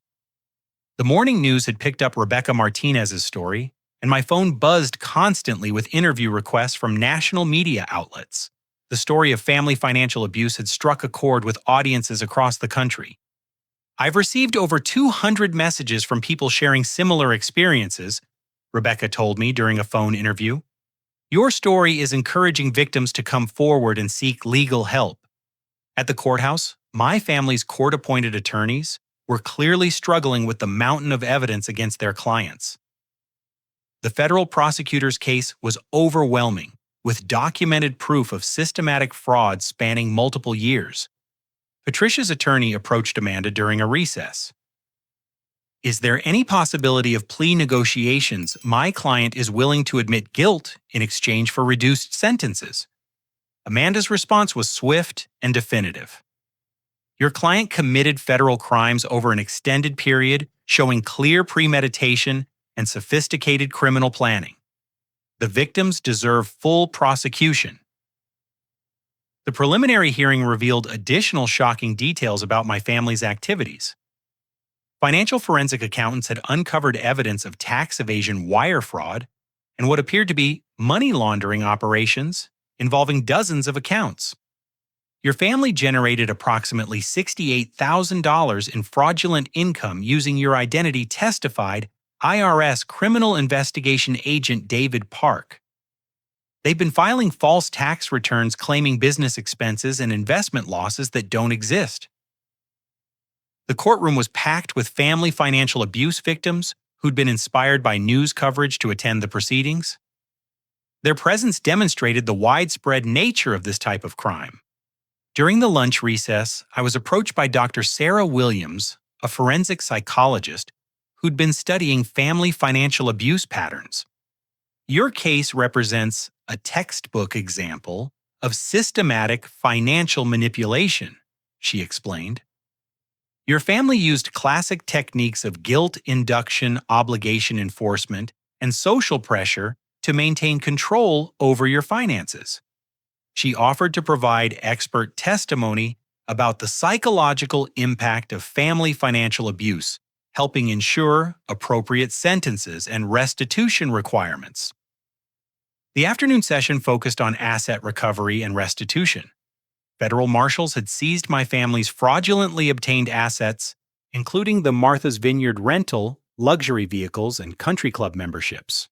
The morning news had picked up Rebecca Martinez's story, and my phone buzzed constantly with interview requests from national media outlets. The story of family financial abuse had struck a chord with audiences across the country. I've received over 200 messages from people sharing similar experiences, Rebecca told me during a phone interview. Your story is encouraging victims to come forward and seek legal help. At the courthouse, my family's court-appointed attorneys were clearly struggling with the mountain of evidence against their clients. The federal prosecutor's case was overwhelming, with documented proof of systematic fraud spanning multiple years. Patricia's attorney approached Amanda during a recess. Is there any possibility of plea negotiations? My client is willing to admit guilt in exchange for reduced sentences. Amanda's response was swift and definitive. Your client committed federal crimes over an extended period, showing clear premeditation and sophisticated criminal planning. The victims deserve full prosecution. The preliminary hearing revealed additional shocking details about my family's activities. Financial forensic accountants had uncovered evidence of tax evasion, wire fraud, and what appeared to be money laundering operations involving dozens of accounts. Your family generated approximately $68,000 in fraudulent income using your identity, testified IRS Criminal Investigation Agent David Park. They've been filing false tax returns claiming business expenses and investment losses that don't exist. The courtroom was packed with family financial abuse victims who'd been inspired by news coverage to attend the proceedings. Their presence demonstrated the widespread nature of this type of crime. During the lunch recess, I was approached by Dr. Sarah Williams, a forensic psychologist who'd been studying family financial abuse patterns. Your case represents a textbook example of systematic financial manipulation, she explained. Your family used classic techniques of guilt induction, obligation enforcement, and social pressure to maintain control over your finances. She offered to provide expert testimony about the psychological impact of family financial abuse, helping ensure appropriate sentences and restitution requirements. The afternoon session focused on asset recovery and restitution. Federal marshals had seized my family's fraudulently obtained assets, including the Martha's Vineyard rental, luxury vehicles, and country club memberships.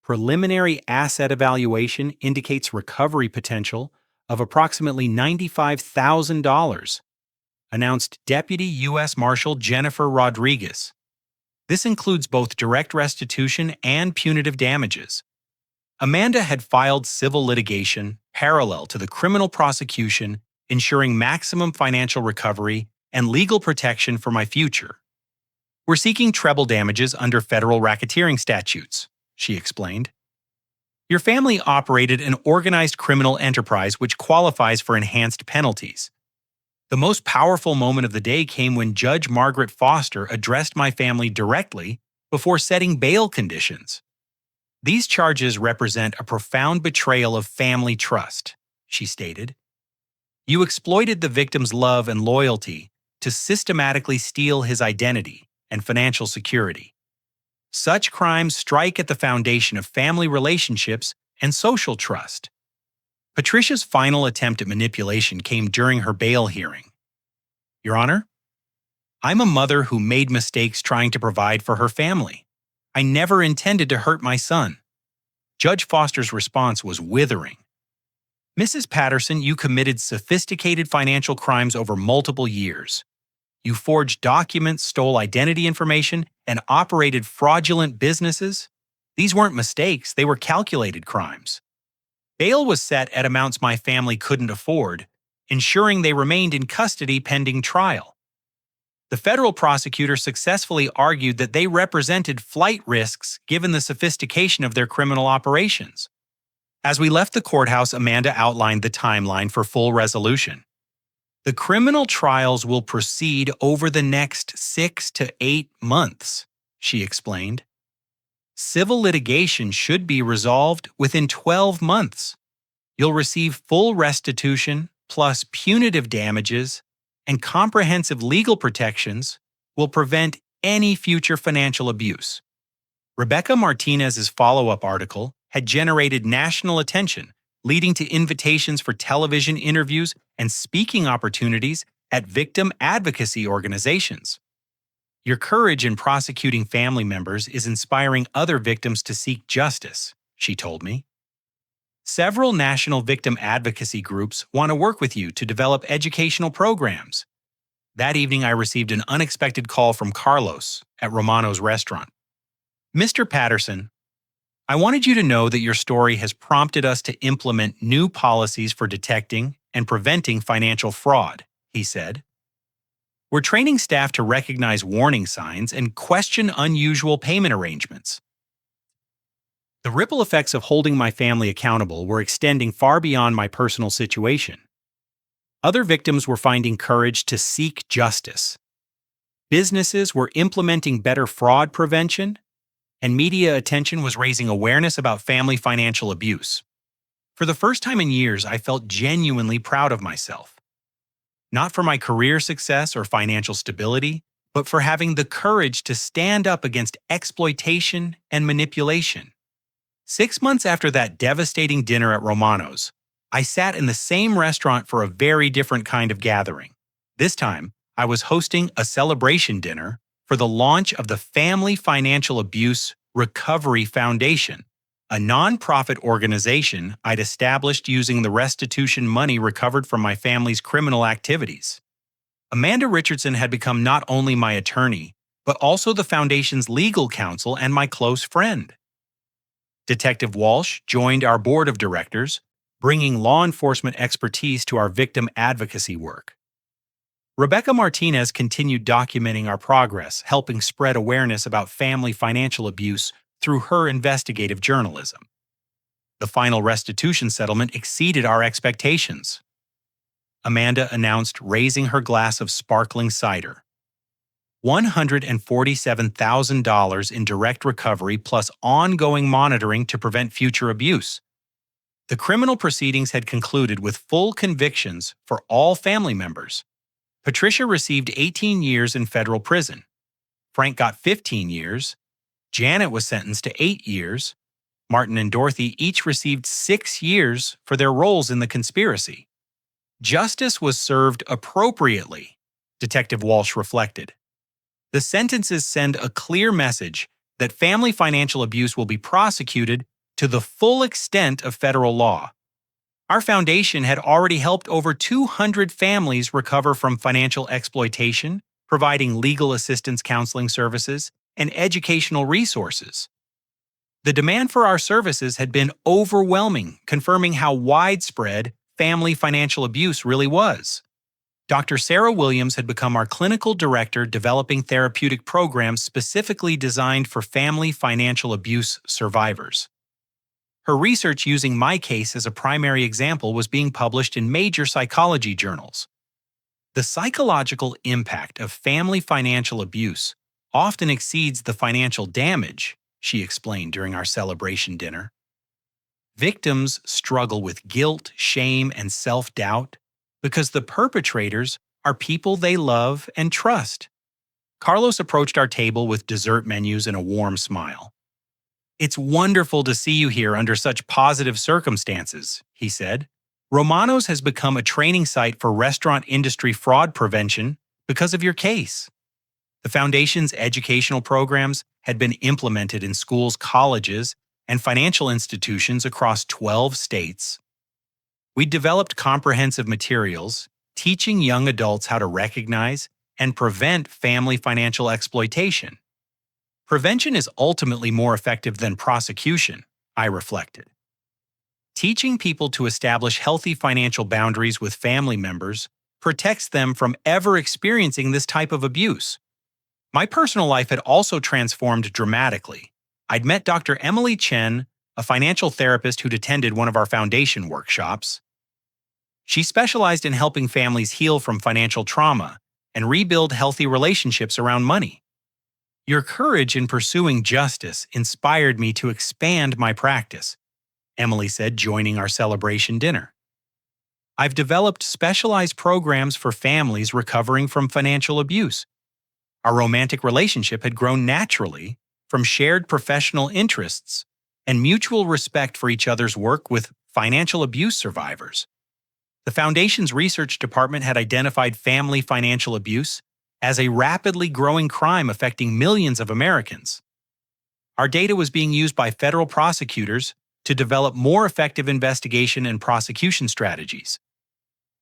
Preliminary asset evaluation indicates recovery potential of approximately $95,000, announced Deputy U.S. Marshal Jennifer Rodriguez. This includes both direct restitution and punitive damages. Amanda had filed civil litigation parallel to the criminal prosecution, ensuring maximum financial recovery and legal protection for my future. We're seeking treble damages under federal racketeering statutes, she explained. Your family operated an organized criminal enterprise which qualifies for enhanced penalties. The most powerful moment of the day came when Judge Margaret Foster addressed my family directly before setting bail conditions. These charges represent a profound betrayal of family trust, she stated. You exploited the victim's love and loyalty to systematically steal his identity and financial security. Such crimes strike at the foundation of family relationships and social trust. Patricia's final attempt at manipulation came during her bail hearing. Your Honor, I'm a mother who made mistakes trying to provide for her family. I never intended to hurt my son. Judge Foster's response was withering. Mrs. Patterson, you committed sophisticated financial crimes over multiple years. You forged documents, stole identity information, and operated fraudulent businesses. These weren't mistakes, they were calculated crimes. Bail was set at amounts my family couldn't afford, ensuring they remained in custody pending trial. The federal prosecutor successfully argued that they represented flight risks given the sophistication of their criminal operations. As we left the courthouse, Amanda outlined the timeline for full resolution. The criminal trials will proceed over the next 6 to 8 months, she explained. Civil litigation should be resolved within 12 months. You'll receive full restitution plus punitive damages, and comprehensive legal protections will prevent any future financial abuse. Rebecca Martinez's follow-up article had generated national attention, leading to invitations for television interviews and speaking opportunities at victim advocacy organizations. Your courage in prosecuting family members is inspiring other victims to seek justice, she told me. Several national victim advocacy groups want to work with you to develop educational programs. That evening, I received an unexpected call from Carlos at Romano's restaurant. Mr. Patterson, I wanted you to know that your story has prompted us to implement new policies for detecting and preventing financial fraud, he said. We're training staff to recognize warning signs and question unusual payment arrangements. The ripple effects of holding my family accountable were extending far beyond my personal situation. Other victims were finding courage to seek justice. Businesses were implementing better fraud prevention, and media attention was raising awareness about family financial abuse. For the first time in years, I felt genuinely proud of myself. Not for my career success or financial stability, but for having the courage to stand up against exploitation and manipulation. 6 months after that devastating dinner at Romano's, I sat in the same restaurant for a very different kind of gathering. This time, I was hosting a celebration dinner for the launch of the Family Financial Abuse Recovery Foundation, a nonprofit organization I'd established using the restitution money recovered from my family's criminal activities. Amanda Richardson had become not only my attorney, but also the foundation's legal counsel and my close friend. Detective Walsh joined our board of directors, bringing law enforcement expertise to our victim advocacy work. Rebecca Martinez continued documenting our progress, helping spread awareness about family financial abuse through her investigative journalism. The final restitution settlement exceeded our expectations. Amanda announced raising her glass of sparkling cider. $147,000 in direct recovery plus ongoing monitoring to prevent future abuse. The criminal proceedings had concluded with full convictions for all family members. Patricia received 18 years in federal prison. Frank got 15 years. Janet was sentenced to 8 years. Martin and Dorothy each received 6 years for their roles in the conspiracy. Justice was served appropriately, Detective Walsh reflected. The sentences send a clear message that family financial abuse will be prosecuted to the full extent of federal law. Our foundation had already helped over 200 families recover from financial exploitation, providing legal assistance counseling services and educational resources. The demand for our services had been overwhelming, confirming how widespread family financial abuse really was. Dr. Sarah Williams had become our clinical director, developing therapeutic programs specifically designed for family financial abuse survivors. Her research using my case as a primary example was being published in major psychology journals. The psychological impact of family financial abuse often exceeds the financial damage, she explained during our celebration dinner. Victims struggle with guilt, shame, and self-doubt because the perpetrators are people they love and trust. Carlos approached our table with dessert menus and a warm smile. "It's wonderful to see you here under such positive circumstances," he said. "Romano's has become a training site for restaurant industry fraud prevention because of your case." The Foundation's educational programs had been implemented in schools, colleges, and financial institutions across 12 states. We developed comprehensive materials teaching young adults how to recognize and prevent family financial exploitation. Prevention is ultimately more effective than prosecution, I reflected. Teaching people to establish healthy financial boundaries with family members protects them from ever experiencing this type of abuse. My personal life had also transformed dramatically. I'd met Dr. Emily Chen, a financial therapist who'd attended one of our foundation workshops. She specialized in helping families heal from financial trauma and rebuild healthy relationships around money. "Your courage in pursuing justice inspired me to expand my practice," Emily said, joining our celebration dinner. "I've developed specialized programs for families recovering from financial abuse. Our romantic relationship had grown naturally from shared professional interests and mutual respect for each other's work with financial abuse survivors." The Foundation's research department had identified family financial abuse as a rapidly growing crime affecting millions of Americans. Our data was being used by federal prosecutors to develop more effective investigation and prosecution strategies.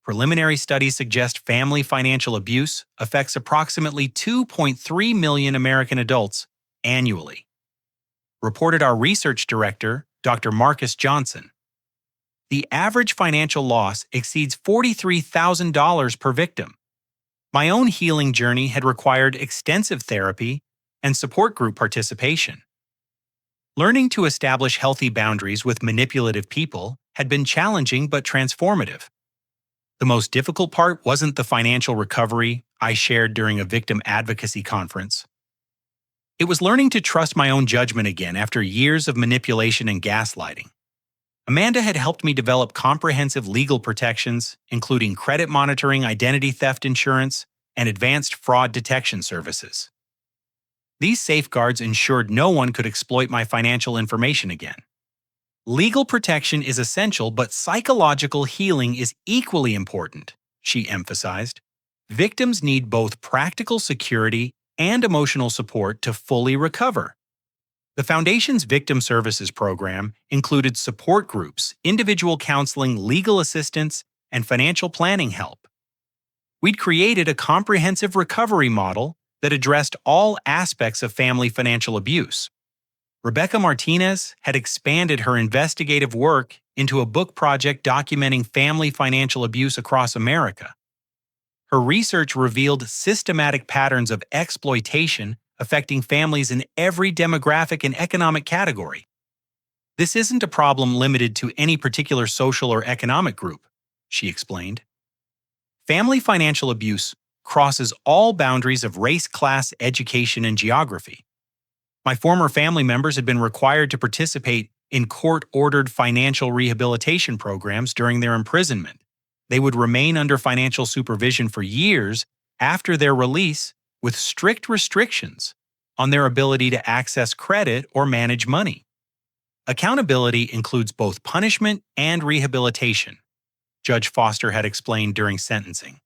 Preliminary studies suggest family financial abuse affects approximately 2.3 million American adults annually, reported our research director, Dr. Marcus Johnson. The average financial loss exceeds $43,000 per victim. My own healing journey had required extensive therapy and support group participation. Learning to establish healthy boundaries with manipulative people had been challenging but transformative. The most difficult part wasn't the financial recovery I shared during a victim advocacy conference. It was learning to trust my own judgment again after years of manipulation and gaslighting. Amanda had helped me develop comprehensive legal protections, including credit monitoring, identity theft insurance, and advanced fraud detection services. These safeguards ensured no one could exploit my financial information again. Legal protection is essential, but psychological healing is equally important, she emphasized. Victims need both practical security and emotional support to fully recover. The Foundation's Victim Services Program included support groups, individual counseling, legal assistance, and financial planning help. We'd created a comprehensive recovery model that addressed all aspects of family financial abuse. Rebecca Martinez had expanded her investigative work into a book project documenting family financial abuse across America. Her research revealed systematic patterns of exploitation affecting families in every demographic and economic category. This isn't a problem limited to any particular social or economic group, she explained. Family financial abuse crosses all boundaries of race, class, education, and geography. My former family members had been required to participate in court-ordered financial rehabilitation programs during their imprisonment. They would remain under financial supervision for years after their release with strict restrictions on their ability to access credit or manage money. Accountability includes both punishment and rehabilitation, Judge Foster had explained during sentencing.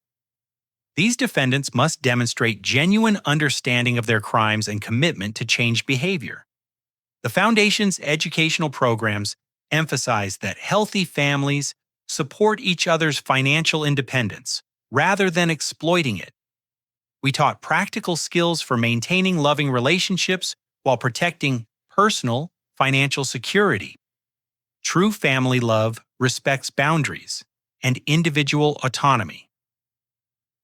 These defendants must demonstrate genuine understanding of their crimes and commitment to change behavior. The Foundation's educational programs emphasize that healthy families support each other's financial independence rather than exploiting it. We taught practical skills for maintaining loving relationships while protecting personal financial security. True family love respects boundaries and individual autonomy.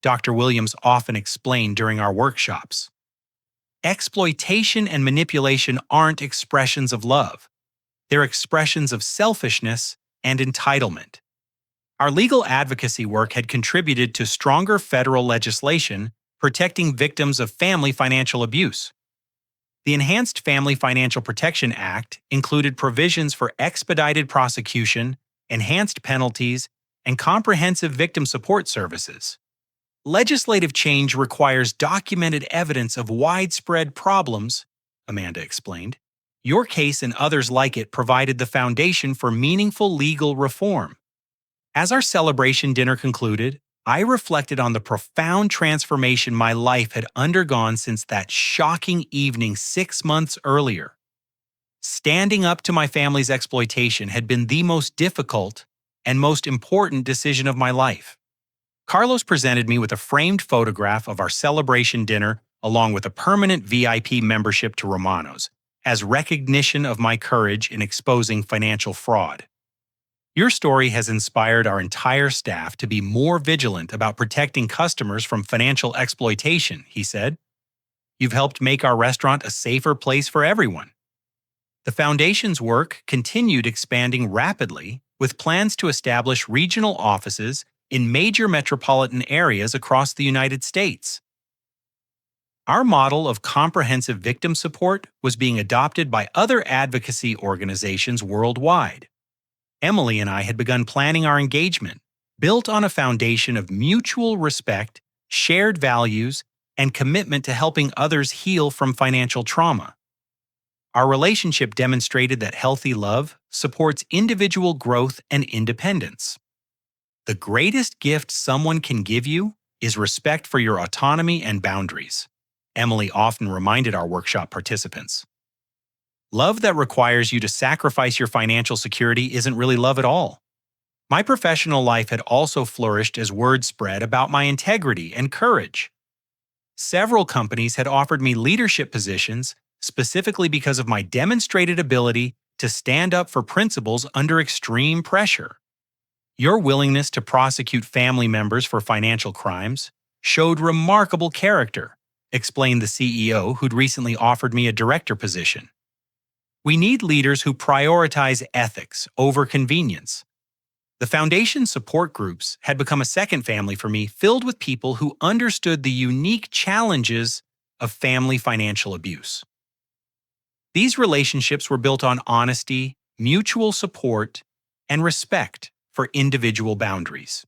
Dr. Williams often explained during our workshops. Exploitation and manipulation aren't expressions of love. They're expressions of selfishness and entitlement. Our legal advocacy work had contributed to stronger federal legislation protecting victims of family financial abuse. The Enhanced Family Financial Protection Act included provisions for expedited prosecution, enhanced penalties, and comprehensive victim support services. Legislative change requires documented evidence of widespread problems, Amanda explained. Your case and others like it provided the foundation for meaningful legal reform. As our celebration dinner concluded, I reflected on the profound transformation my life had undergone since that shocking evening 6 months earlier. Standing up to my family's exploitation had been the most difficult and most important decision of my life. Carlos presented me with a framed photograph of our celebration dinner along with a permanent VIP membership to Romano's, as recognition of my courage in exposing financial fraud. Your story has inspired our entire staff to be more vigilant about protecting customers from financial exploitation, he said. You've helped make our restaurant a safer place for everyone. The Foundation's work continued expanding rapidly, with plans to establish regional offices in major metropolitan areas across the United States. Our model of comprehensive victim support was being adopted by other advocacy organizations worldwide. Emily and I had begun planning our engagement, built on a foundation of mutual respect, shared values, and commitment to helping others heal from financial trauma. Our relationship demonstrated that healthy love supports individual growth and independence. The greatest gift someone can give you is respect for your autonomy and boundaries, Emily often reminded our workshop participants. Love that requires you to sacrifice your financial security isn't really love at all. My professional life had also flourished as word spread about my integrity and courage. Several companies had offered me leadership positions specifically because of my demonstrated ability to stand up for principles under extreme pressure. Your willingness to prosecute family members for financial crimes showed remarkable character, explained the CEO who'd recently offered me a director position. We need leaders who prioritize ethics over convenience. The Foundation support groups had become a second family for me, filled with people who understood the unique challenges of family financial abuse. These relationships were built on honesty, mutual support, and respect for individual boundaries.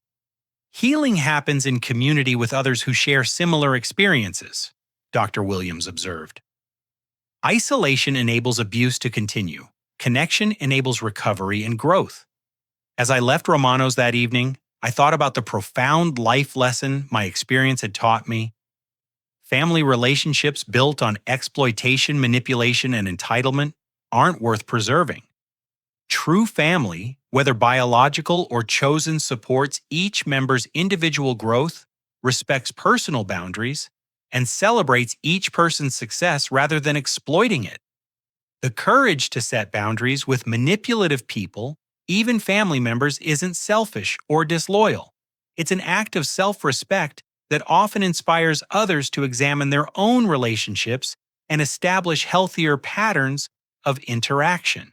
Healing happens in community with others who share similar experiences, Dr. Williams observed. Isolation enables abuse to continue. Connection enables recovery and growth. As I left Romano's that evening, I thought about the profound life lesson my experience had taught me. Family relationships built on exploitation, manipulation, and entitlement aren't worth preserving. True family, whether biological or chosen, supports each member's individual growth, respects personal boundaries, and celebrates each person's success rather than exploiting it. The courage to set boundaries with manipulative people, even family members, isn't selfish or disloyal. It's an act of self-respect that often inspires others to examine their own relationships and establish healthier patterns of interaction.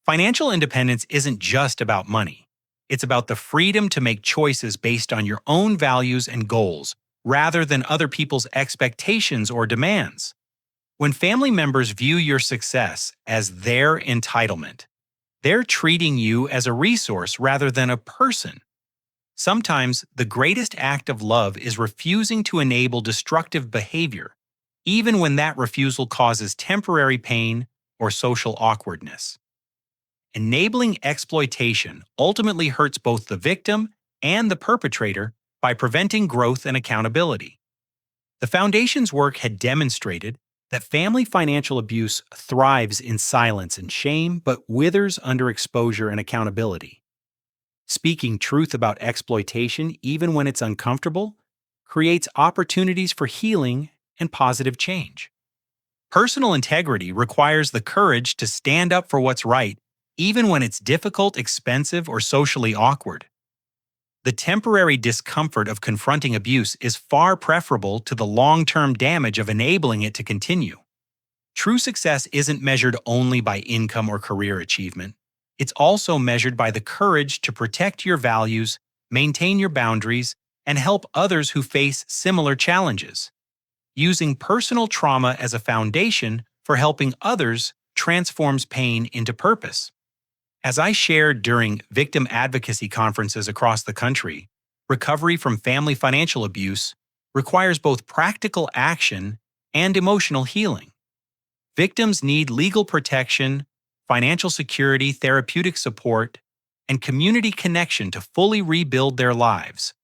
Financial independence isn't just about money. It's about the freedom to make choices based on your own values and goals, rather than other people's expectations or demands. When family members view your success as their entitlement, they're treating you as a resource rather than a person. Sometimes the greatest act of love is refusing to enable destructive behavior, even when that refusal causes temporary pain or social awkwardness. Enabling exploitation ultimately hurts both the victim and the perpetrator by preventing growth and accountability. The Foundation's work had demonstrated that family financial abuse thrives in silence and shame, but withers under exposure and accountability. Speaking truth about exploitation, even when it's uncomfortable, creates opportunities for healing and positive change. Personal integrity requires the courage to stand up for what's right, even when it's difficult, expensive, or socially awkward. The temporary discomfort of confronting abuse is far preferable to the long-term damage of enabling it to continue. True success isn't measured only by income or career achievement. It's also measured by the courage to protect your values, maintain your boundaries, and help others who face similar challenges. Using personal trauma as a foundation for helping others transforms pain into purpose. As I shared during victim advocacy conferences across the country, recovery from family financial abuse requires both practical action and emotional healing. Victims need legal protection, financial security, therapeutic support, and community connection to fully rebuild their lives.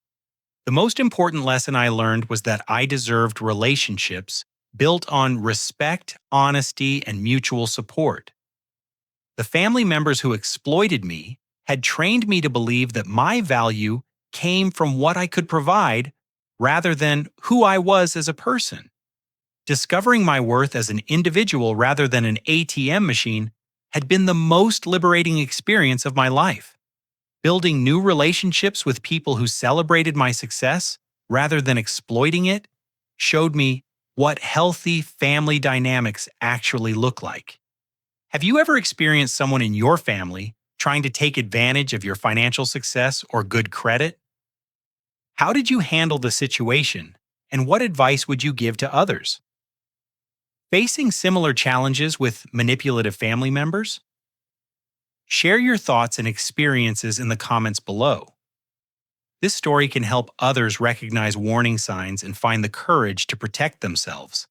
The most important lesson I learned was that I deserved relationships built on respect, honesty, and mutual support. The family members who exploited me had trained me to believe that my value came from what I could provide rather than who I was as a person. Discovering my worth as an individual rather than an ATM machine had been the most liberating experience of my life. Building new relationships with people who celebrated my success rather than exploiting it showed me what healthy family dynamics actually look like. Have you ever experienced someone in your family trying to take advantage of your financial success or good credit? How did you handle the situation, and what advice would you give to others? Facing similar challenges with manipulative family members? Share your thoughts and experiences in the comments below. This story can help others recognize warning signs and find the courage to protect themselves.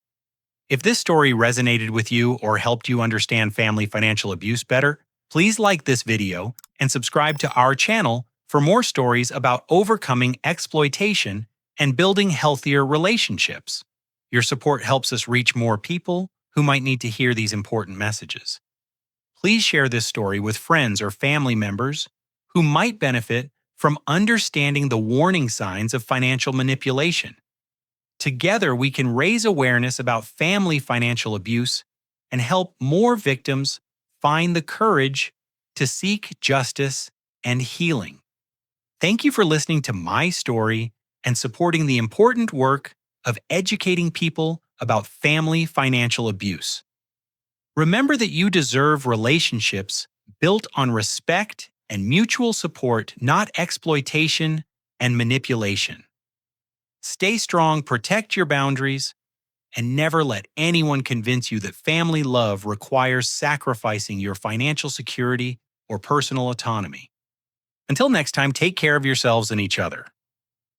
If this story resonated with you or helped you understand family financial abuse better, please like this video and subscribe to our channel for more stories about overcoming exploitation and building healthier relationships. Your support helps us reach more people who might need to hear these important messages. Please share this story with friends or family members who might benefit from understanding the warning signs of financial manipulation. Together, we can raise awareness about family financial abuse and help more victims find the courage to seek justice and healing. Thank you for listening to my story and supporting the important work of educating people about family financial abuse. Remember that you deserve relationships built on respect and mutual support, not exploitation and manipulation. Stay strong, protect your boundaries, and never let anyone convince you that family love requires sacrificing your financial security or personal autonomy. Until next time, take care of yourselves and each other.